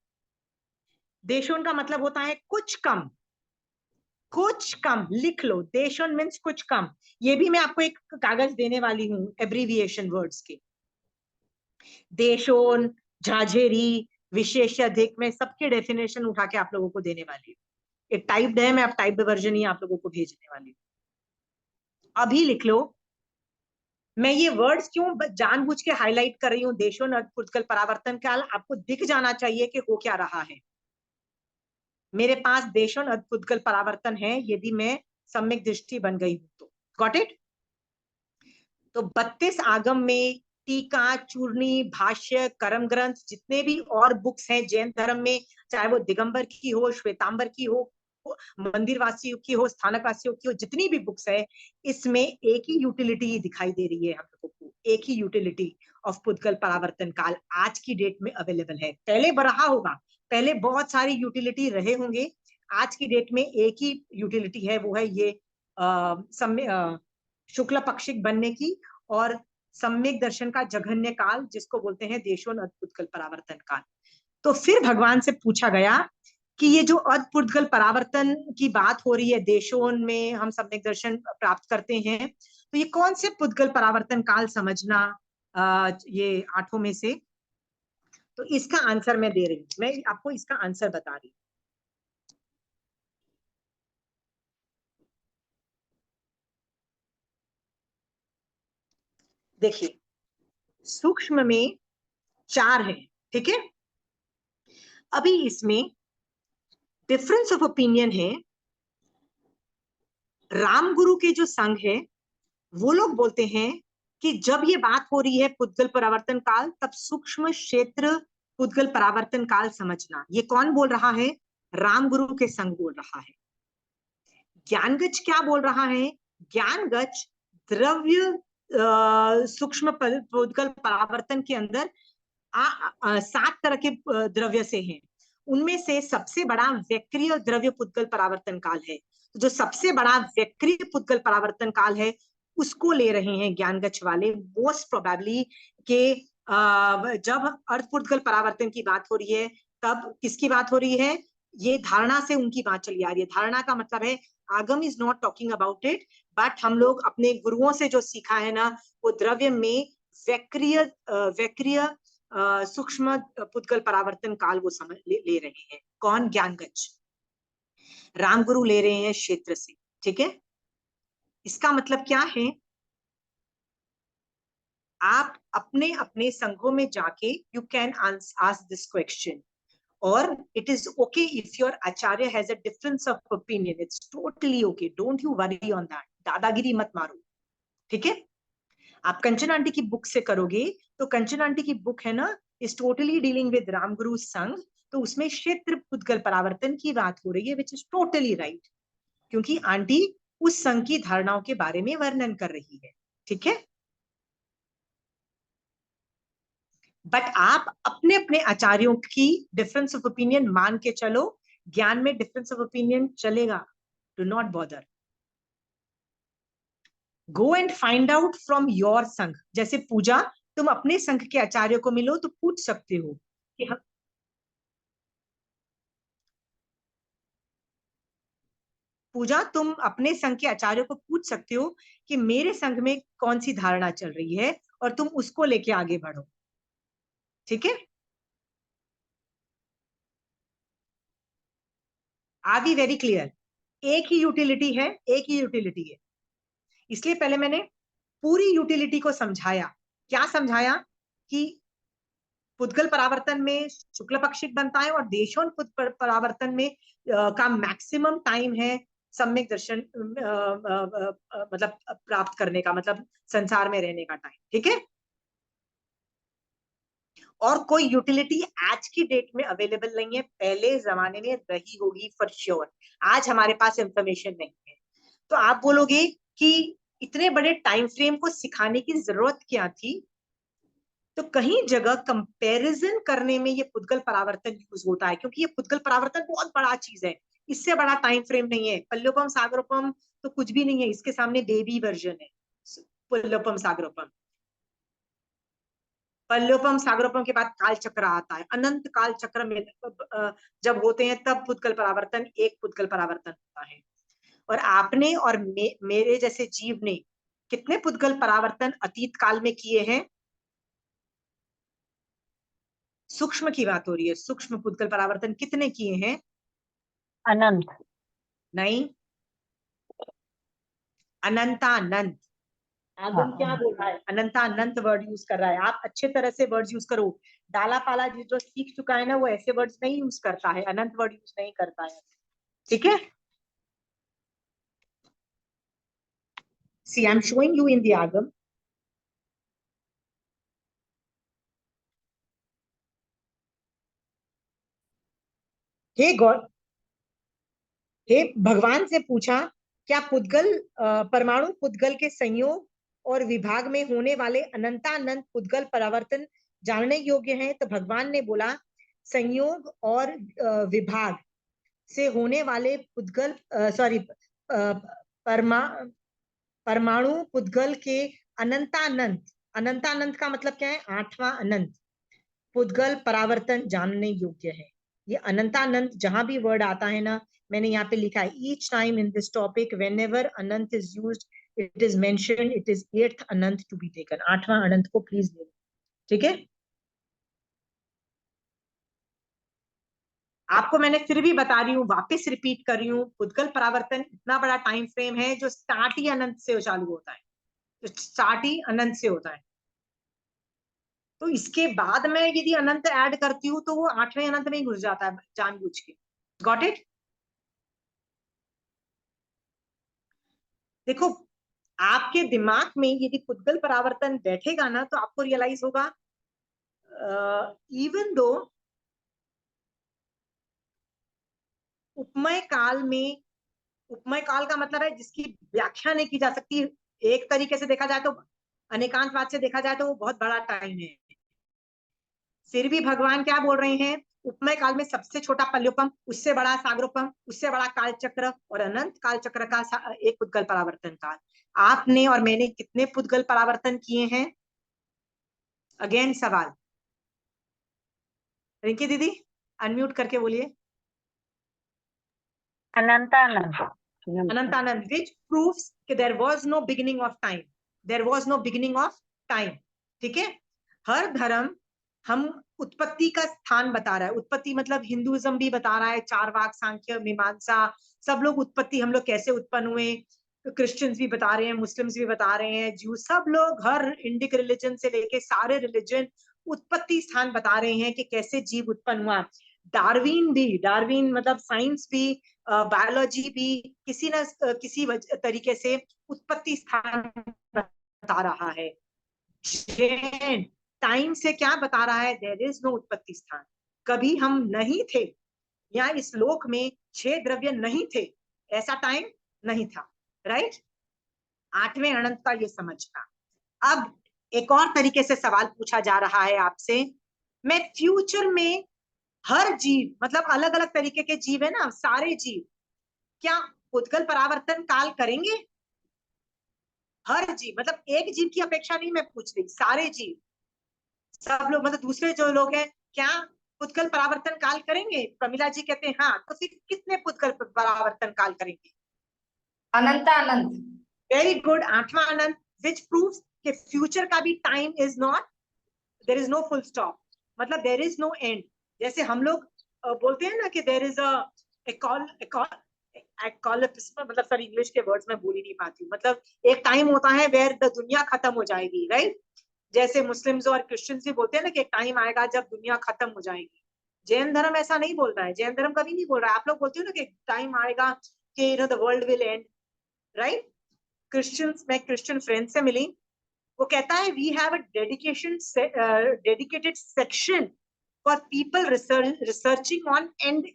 देशोन का मतलब होता है कुछ कम, कुछ कम। लिख लो, देशोन मीन्स कुछ कम। ये भी मैं आपको एक कागज देने वाली हूँ एब्रीविएशन वर्ड्स के। देशोन, झाझेरी, विशेषाधिक, में सबके डेफिनेशन उठा के आप लोगों को देने वाली हूँ। ये टाइप्ड है, मैं अब टाइप्ड वर्जन ही आप लोगों को भेजने वाली हूँ। अभी लिख लो। मैं ये वर्ड्स क्यों जानबूझ के हाईलाइट कर रही हूँ? देशोन अर्ध पुद्गल परावर्तन काल, आपको दिख जाना चाहिए कि हो क्या रहा है। मेरे पास देशोन अर्ध पुद्गल परावर्तन है यदि मैं सम्यक दृष्टि बन गई हूं तो। Got it? तो 32 आगम में टीका, चूर्णी, भाष्य, कर्म ग्रंथ, जितने भी और बुक्स हैं जैन धर्म में, चाहे वो दिगंबर की हो, श्वेतांबर की हो, मंदिर वासियों की हो, स्थानक वासियों की हो, जितनी भी बुक्स है, इसमें एक ही यूटिलिटी दिखाई दे रही है हम लोगों को। एक ही यूटिलिटी ऑफ पुद्गल परावर्तन काल आज की डेट में अवेलेबल है। पहले रहा होगा, पहले बहुत सारी यूटिलिटी रहे होंगे, आज की डेट में एक ही यूटिलिटी है, वो है ये शुक्ल पक्षिक बनने की और सम्यक दर्शन का जघन्य काल, जिसको बोलते हैं देशोन अद्भुतकल परावर्तन काल। तो फिर भगवान से पूछा गया कि ये जो अद्भुतकल परावर्तन की बात हो रही है, देशोन में हम सम्यक दर्शन प्राप्त करते हैं, तो ये कौन से पुद्गल परावर्तन काल समझना ये 8 में से? तो इसका आंसर मैं दे रही हूँ, मैं आपको इसका आंसर बता रही हूँ। देखिए, सूक्ष्म में 4 है, ठीक है? अभी इसमें डिफरेंस ऑफ ओपिनियन है। रामगुरु के जो संघ है वो लोग बोलते हैं कि जब ये बात हो रही है पुद्गल परावर्तन काल, तब सूक्ष्म क्षेत्र पुद्गल परावर्तन काल समझना। ये कौन बोल रहा है? रामगुरु के संघ बोल रहा है। ज्ञानगज क्या बोल रहा है? ज्ञानगज द्रव्य सूक्ष्म पुद्गल परावर्तन के अंदर 7 तरह के द्रव्य से हैं। उनमें से सबसे बड़ा वैक्रिय द्रव्य पुद्गल परावर्तन काल है। जो सबसे बड़ा वैक्रिय पुद्गल परावर्तन काल है उसको ले रहे हैं ज्ञानगच्छ वाले मोस्ट प्रोबेबली के जब अर्थ पुद्गल परावर्तन की बात हो रही है तब किसकी बात हो रही है? ये धारणा से उनकी बात चली आ रही है। धारणा का मतलब है आगम is not talking about it, but हम लोग अपने गुरुओं से जो सीखा है ना, वो द्रव्य में वैक्रिय सूक्ष्म पुद्गल परावर्तन काल वो समझ ले रहे हैं। कौन? ज्ञानगच्छ। रामगुरु ले रहे हैं क्षेत्र से, ठीक है? इसका मतलब क्या है? आप अपने अपने संघों में जाके you can ask this question, और it is okay if your आचार्य has a difference of opinion, it's totally okay, don't you worry on that. दादागिरी मत मारो, ठीक है? आप कंचन आंटी की बुक से करोगे तो कंचन आंटी की बुक है ना, इज टोटली डीलिंग विद रामगुरु संघ, तो उसमें क्षेत्र पुद्गल परावर्तन की बात हो रही है, विच इज टोटली राइट, क्योंकि आंटी उस संघ की धारणाओं के बारे में वर्णन कर रही है, ठीक है। बट आप अपने अपने आचार्यों की डिफरेंस ऑफ ओपिनियन मान के चलो, ज्ञान में डिफरेंस ऑफ ओपिनियन चलेगा, do not bother, go and find out from your संघ। जैसे पूजा, तुम अपने संघ के आचार्य को मिलो तो पूछ सकते हो कि हम, पूजा तुम अपने संघ के आचार्य को पूछ सकते हो कि मेरे संघ में कौन सी धारणा चल रही है, और तुम उसको लेके आगे बढ़ो, ठीक है। Are we very clear? एक ही यूटिलिटी है, एक ही यूटिलिटी है, इसलिए पहले मैंने पूरी यूटिलिटी को समझाया। क्या समझाया? कि पुद्गल परावर्तन में शुक्ल पक्षिक बनता है, और देशों परावर्तन में का मैक्सिमम टाइम है सम्यक दर्शन मतलब प्राप्त करने का, मतलब संसार में रहने का टाइम, ठीक है। और कोई यूटिलिटी आज की डेट में अवेलेबल नहीं है, पहले जमाने में रही होगी फॉर श्योर, आज हमारे पास इंफॉर्मेशन नहीं है। तो आप बोलोगे कि इतने बड़े टाइम फ्रेम को सिखाने की जरूरत क्या थी? तो कहीं जगह कंपैरिजन करने में ये पुद्गल परावर्तन यूज होता है, क्योंकि ये पुद्गल परावर्तन बहुत बड़ा चीज है, इससे बड़ा टाइम फ्रेम नहीं है। पल्लोपम सागरोपम तो कुछ भी नहीं है, इसके सामने बेबी वर्जन है पल्लोपम सागरोपम। पल्लोपम सागरोपम के बाद काल चक्र आता है, अनंत काल चक्र में जब होते हैं तब पुद्गल परावर्तन, एक पुद्गल परावर्तन होता है। और आपने और मेरे जैसे जीव ने कितने पुद्गल परावर्तन अतीत काल में किए हैं? सूक्ष्म की बात हो रही है, सूक्ष्म पुद्गल परावर्तन कितने किए हैं? अनंत। नहीं, अनंतानंत। आगम क्या बोल रहा है? अनंतानंत वर्ड यूज कर रहा है। आप अच्छे तरह से वर्ड यूज करो। डाला पाला जो सीख चुका है ना, वो ऐसे वर्ड्स नहीं यूज करता है, अनंत वर्ड यूज नहीं करता है, ठीक है। See I am showing you in the आगम। हे गॉड, हे भगवान से पूछा, क्या पुद्गल परमाणु पुद्गल के संयोग और विभाग में होने वाले अनंतानंत पुद्गल परावर्तन जानने योग्य हैं? तो भगवान ने बोला, संयोग और विभाग से होने वाले पुद्गल परमाणु पुद्गल के अनंतानंत, अनंतानंत का मतलब क्या है? आठवां अनंत पुद्गल परावर्तन जानने योग्य है। ये अनंतानंत जहां भी वर्ड आता है ना, मैंने यहाँ पे लिखा है, each time in this topic whenever अनंत is used it is mentioned, it is 8th अनंत टू बी टेकन। 8वां अनंत को प्लीज ले लो, ठीक है। आपको मैंने फिर भी बता रही हूँ, वापस रिपीट कर रही हूँ, पुद्गल परावर्तन इतना बड़ा टाइम फ्रेम है जो स्टार्ट ही अनंत से चालू होता है, जो स्टार्ट ही अनंत से होता है। तो इसके बाद मैं यदि अनंत ऐड करती हूँ तो वो 8वें अनंत में ही घुस जाता है जानबूझ के। Got it? देखो, आपके दिमाग में यदि पुद्गल परावर्तन बैठेगा ना, तो आपको रियलाइज होगा, इवन दो उपमय काल में, उपमय काल का मतलब है जिसकी व्याख्या नहीं की जा सकती, एक तरीके से देखा जाए तो, अनेकांतवाद से देखा जाए तो वो बहुत बड़ा टाइम है। फिर भी भगवान क्या बोल रहे हैं? उपमय काल में सबसे छोटा पल्योपम, उससे बड़ा सागरोपम, उससे बड़ा काल चक्र, और अनंत काल चक्र का एक पुद्गल परावर्तन काल। आपने और मैंने कितने पुद्गल परावर्तन किए हैं? अगेन सवाल। रिंकी दीदी अनम्यूट करके बोलिए। अनंतानंत। अनंतानंद, which proves कि there was no beginning of time, there was no beginning of time, ठीक है। हर धर्म हम उत्पत्ति का स्थान बता रहा है, उत्पत्ति मतलब हिंदुइज्म भी बता रहा है, चारवाक, सांख्य, मीमांसा, सब लोग उत्पत्ति, हम लोग कैसे उत्पन्न हुए, क्रिश्चियंस भी बता रहे हैं, मुस्लिम्स भी बता रहे हैं, ज्यू, सब लोग, हर इंडिक रिलीजन से लेके सारे रिलीजन उत्पत्ति स्थान बता रहे हैं कि कैसे जीव उत्पन्न हुआ। डार्विन भी, डार्विन मतलब साइंस भी, बायोलॉजी भी किसी न किसी तरीके से उत्पत्ति स्थान बता रहा है। टाइम से क्या बता रहा है? देयर इज नो उत्पत्ति स्थान। कभी हम नहीं थे, या इस लोक में 6 द्रव्य नहीं थे, ऐसा टाइम नहीं था, राइट। 8वें अनंत का ये समझना। अब एक और तरीके से सवाल पूछा जा रहा है आपसे, मैं फ्यूचर में हर जीव, मतलब अलग अलग तरीके के जीव है ना, सारे जीव क्या पुद्गल परावर्तन काल करेंगे? हर जीव, मतलब एक जीव की अपेक्षा नहीं मैं पूछ रही, सारे जीव, सब लोग, मतलब दूसरे जो लोग हैं, क्या पुद्गल परावर्तन काल करेंगे? प्रमिला जी कहते हैं हाँ, तो फिर कितने पुद्गल परावर्तन काल करेंगे? अनंत अनंत। वेरी गुड, 8वां अनंत, विच प्रूव्स कि फ्यूचर का भी time is not, there is no full stop, मतलब देयर इज नो एंड। जैसे हम लोग बोलते हैं ना कि देयर इज मतलब सर इंग्लिश के वर्ड्स में बोल ही नहीं पाती हूँ, मतलब एक टाइम होता है वेयर द दुनिया खत्म हो जाएगी, राइट। जैसे मुस्लिम्स और क्रिश्चियंस भी बोलते हैं ना कि एक टाइम आएगा जब दुनिया खत्म हो जाएगी। जैन धर्म ऐसा नहीं बोल रहा है, जैन धर्म कभी नहीं बोल रहा है। आप लोग बोलते हो ना कि टाइम आएगा कि the world will end, right. Christians, मैं क्रिश्चियन फ्रेंड से मिली, वो कहता है we have a dedicated section for people researching on end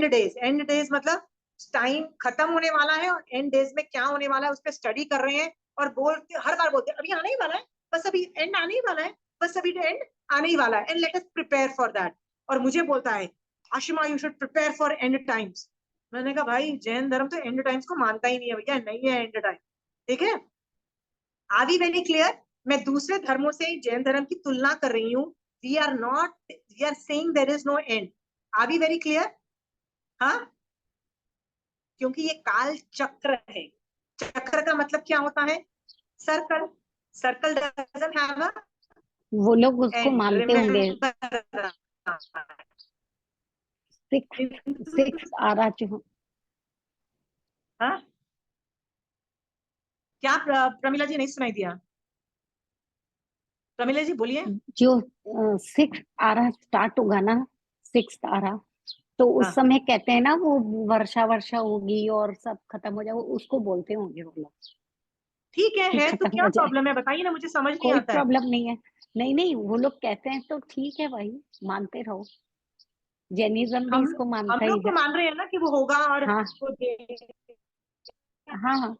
days, मतलब टाइम खत्म होने वाला है और एंड डेज में क्या होने वाला है उस पर स्टडी कर रहे हैं, और बोलते हर बार बोलते हैं अभी आने ही वाला है, बस अभी एंड आने ही वाला है, बस अभी एंड आने ही वाला है, and let us prepare for that. और मुझे बोलता है Ashima you should prepare for and times. मैंने कहा भाई जैन धर्म तो एंड टाइम्स को मानता ही नहीं है भैया, नहीं है एंड टाइम, ठीक है। Are we very clear? मैं दूसरे धर्मों से जैन धर्म की तुलना कर रही हूँ, we are saying there is no end. Are we very clear? हाँ, क्योंकि ये काल चक्र है। चक्र का मतलब क्या होता है? Circle, circle doesn't have a वो लोग उसको एंड, मानते होंगे। रिमेंबर। 6 आ रहा जो हाँ, क्या प्रमिला जी नहीं सुनाई दिया? प्रमिला जी बोलिए। जो 6 आ रहा स्टार्ट होगा ना, 6 आ रहा, तो उस हाँ, समय कहते हैं ना वो वर्षा वर्षा होगी और सब खत्म हो जाएगा, उसको बोलते होंगे वो लोग ठीक कि है तो खत्म क्या हो जाए। प्रॉब्लम है बताइए ना, मुझे समझ नहीं कोई आता है। प्रॉब्लम नहीं है। नहीं नहीं, वो लोग कहते हैं तो ठीक है भाई, मानते रहो। जैनिज्म भी इसको हम मानता ही लोग तो है। मान रहे हैं ना कि वो होगा, और हाँ वो हाँ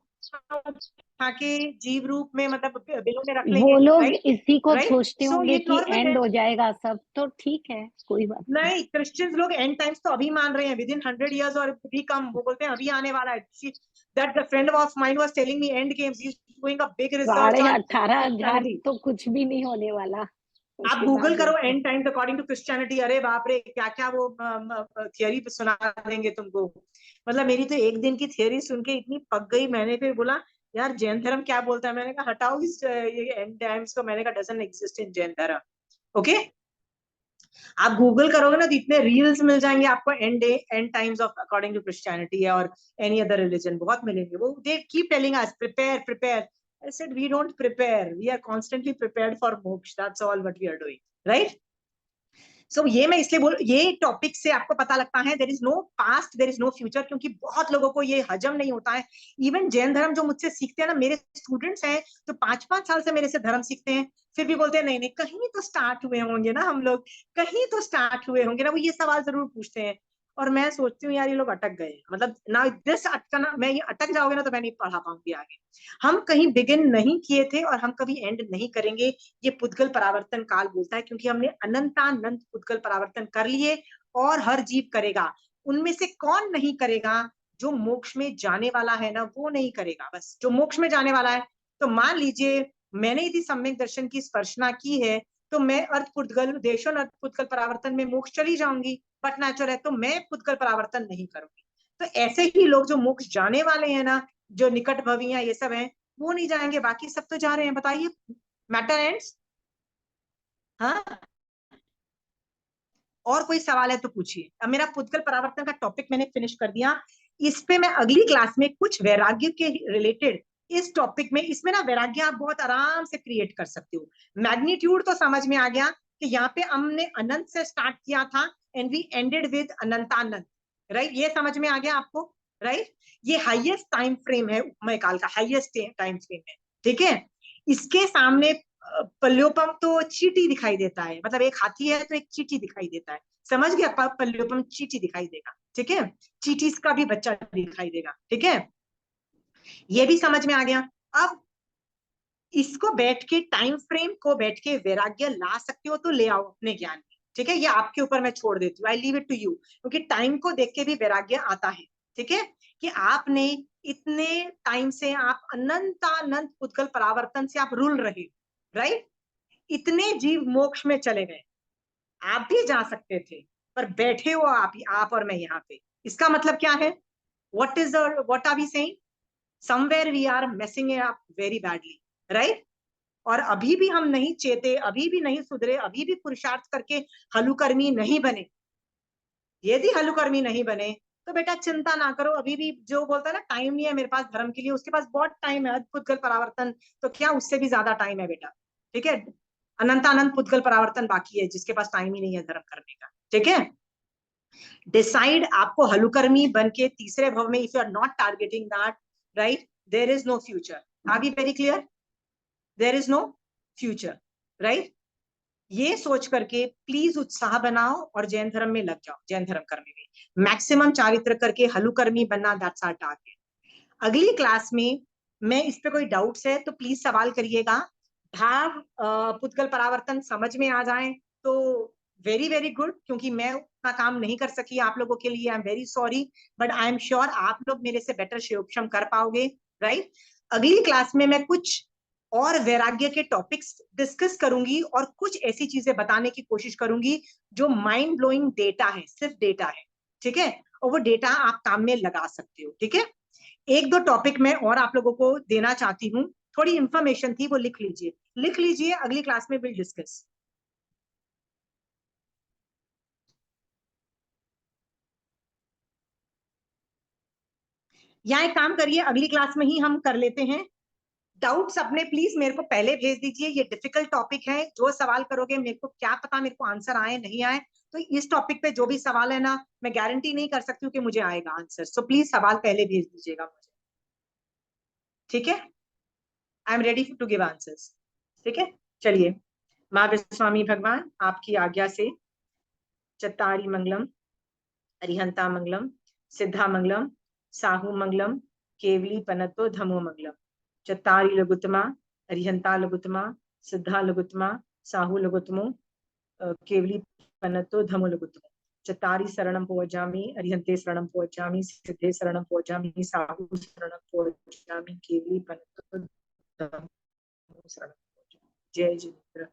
हाँ, के जीव रूप में, मतलब बिलों में रख लेंगे, वो लोग राइट, इसी को राइट। सोचते सो होंगे ये कि नॉर्मल है। एंड हो जाएगा सब, तो ठीक है, कोई बात नहीं। नहीं, क्रिश्चियंस लोग एंड टाइम्स तो अभी मान रहे हैं, विद इन 100 years और भी कम, वो बोलते हैं अभी आने वाला है। That the friend of mine was telling me and games, he is doing a big research on 18,000 Christianity. तो कुछ भी नहीं होने वाला, आप उसके बाद गूगल करो बोलते हैं। End times according to Christianity, अरे बाप रे क्या क्या वो थियरी सुना देंगे तुमको। मतलब मेरी तो एक दिन की थियरी सुन के इतनी पक गई, मैंने फिर बोला यार जैन धर्म क्या बोलता है, मैंने कहा हटाओ इस ये एंड टाइम्स को, मैंने कहा डजंट एग्जिस्ट इन जैन धर्म। ओके, आप गूगल करोगे ना तो इतने रील्स मिल जाएंगे आपको, end times of according to Christianity और एनी अदर रिलीजन, बहुत मिलेंगे। वो they keep telling us prepare prepare. I said we don't prepare, we are constantly prepared for moksha, that's all what we are doing, right? So ये मैं इसलिए बोल, ये topic से आपको पता लगता है there is no past, there is no future, क्योंकि बहुत लोगों को ये हजम नहीं होता है। इवन जैन धर्म जो मुझसे सीखते हैं ना, मेरे स्टूडेंट्स हैं जो 5-5 साल से मेरे से धर्म सीखते हैं, फिर भी बोलते हैं नहीं नहीं कहीं तो स्टार्ट हुए होंगे ना हम लोग, कहीं तो स्टार्ट हुए होंगे ना, वो ये सवाल जरूर पूछते हैं। और मैं सोचती हूँ यार ये लोग अटक गए, मतलब ना दिस अटकना, मैं ये अटक जाओगे ना तो मैं नहीं पढ़ा पाऊंगी आगे। हम कहीं बिगिन नहीं किए थे और हम कभी एंड नहीं करेंगे, ये पुद्गल परावर्तन काल बोलता है, क्योंकि हमने अनंतानंत पुद्गल परावर्तन कर लिए, और हर जीव करेगा। उनमें से कौन नहीं करेगा? जो मोक्ष में जाने वाला है ना वो नहीं करेगा, बस जो मोक्ष में जाने वाला है। तो मान लीजिए मैंने यदि सम्यक दर्शन की स्पर्शना की है, तो मैं अर्थ पुद्गल देशों अर्थ पुद्गल परावर्तन में मोक्ष चली जाऊंगी, बट नेचुरल है तो मैं पुद्गल परावर्तन नहीं करूंगी। तो ऐसे ही लोग जो मोक्ष जाने वाले हैं ना, जो निकट भवियां ये सब हैं, वो नहीं जाएंगे, बाकी सब तो जा रहे हैं। बताइए, मैटर एंड्स। हाँ, और कोई सवाल है तो पूछिए। अब मेरा पुद्गल परावर्तन का टॉपिक मैंने फिनिश कर दिया। इस पे मैं अगली क्लास में कुछ वैराग्य के रिलेटेड इस टॉपिक में, इसमें ना वैराग्य आप बहुत आराम से क्रिएट कर सकते हो। मैग्नीट्यूड तो समझ में आ गया कि यहाँ पे हमने अनंत से स्टार्ट किया था एंड वी एंडेड विद अनंतानंत, राइट, ये समझ में आ गया आपको, राइट। ये हाईएस्ट टाइम फ्रेम है उपमय काल का, हाईएस्ट टाइम फ्रेम है, ठीक है। इसके सामने पल्योपम तो चीटी दिखाई देता है, मतलब एक हाथी है तो एक चीटी दिखाई देता है, समझ गया, पल्योपम चीटी दिखाई देगा, ठीक है, चीटीस का भी बच्चा दिखाई देगा, ठीक है, ये भी समझ में आ गया। अब इसको बैठ के टाइम फ्रेम को बैठ के वैराग्य ला सकते हो तो ले आओ अपने ज्ञान में, ठीक है, ये आपके ऊपर मैं छोड़ देती हूँ, I leave it to you, क्योंकि टाइम को देख के भी वैराग्य आता है, ठीक है, कि आपने इतने टाइम से आप अनंतानंत पुद्गल परावर्तन से आप रुल रहे, राइट, इतने जीव मोक्ष में चले गए, आप भी जा सकते थे, पर बैठे हो आप और मैं यहाँ पे, इसका मतलब क्या है, what are we saying, somewhere we are messing it up very badly, right, और अभी भी हम नहीं चेते, अभी भी नहीं सुधरे, अभी भी पुरुषार्थ करके हलुकर्मी नहीं बने, यदि हलुकर्मी नहीं बने तो बेटा चिंता ना करो, अभी भी जो बोलता है ना टाइम नहीं है मेरे पास धर्म के लिए, उसके पास बहुत टाइम है, पुद्गल परावर्तन तो क्या उससे भी ज्यादा टाइम है बेटा, ठीक है, अनंतानंत पुद्गल परावर्तन बाकी है जिसके पास टाइम ही नहीं है धर्म करने का, ठीक है, डिसाइड आपको हलुकर्मी बन के तीसरे भव में, if you are not targeting that, right, there is no future, are we very clear, there is no future, right, ये सोच करके प्लीज उत्साह बनाओ और जैन धर्म में लग जाओ, जैन धर्म करने में मैक्सिमम चारित्र करके हलुकर्मी बनना, दैट्स आवर टारगेट। अगली क्लास में मैं इस पे कोई डाउट्स है तो प्लीज सवाल करिएगा, भाव पुद्गल परावर्तन समझ में आ जाए तो वेरी वेरी गुड, क्योंकि मैं उतना काम नहीं कर सकी आप लोगों के लिए, I am very sorry, but I am sure आप लोग मेरे से बेटर शिवक्षम कर पाओगे, राइट। अगली क्लास में मैं कुछ और वैराग्य के टॉपिक्स डिस्कस करूंगी और कुछ ऐसी चीजें बताने की कोशिश करूंगी जो माइंड ब्लोइंग डेटा है, सिर्फ डेटा है, ठीक है, और वो डेटा आप काम में लगा सकते हो, ठीक है। एक दो टॉपिक मैं और आप लोगों को देना चाहती हूँ, थोड़ी इंफॉर्मेशन थी वो लिख लीजिए, अगली क्लास में विल डिस्कस। या एक काम करिए, अगली क्लास में ही हम कर लेते हैं, डाउट्स अपने प्लीज मेरे को पहले भेज दीजिए, ये डिफिकल्ट टॉपिक है, जो सवाल करोगे मेरे को क्या पता मेरे को आंसर आए नहीं आए, तो इस टॉपिक पे जो भी सवाल है ना मैं गारंटी नहीं कर सकती हूँ कि मुझे आएगा आंसर, सो प्लीज सवाल पहले भेज दीजिएगा मुझे, ठीक है, I am ready to give answers, ठीक है। चलिए, माँ स्वामी भगवान आपकी आज्ञा से चत्तारी मंगलम, अरिहंता मंगलम, सिद्धा मंगलम, साहू मंगलम, केवली पनतो धमो मंगलम, चत्तारी लघुत्तमा, अरिहंता लघुत्तमा, सिद्धा लघुत्तमा, साहू लघुत्तमो, केवली पनतो धमो लघुत्तमो, चत्तारी शरणम पवजामि, अरिहंते शरणम पवजामि, सिद्धे शरणम पवजामि, साहू शरणम पवजामि, केवली पनतो धमो शरणम पवजामि। जय जिनेन्द्र।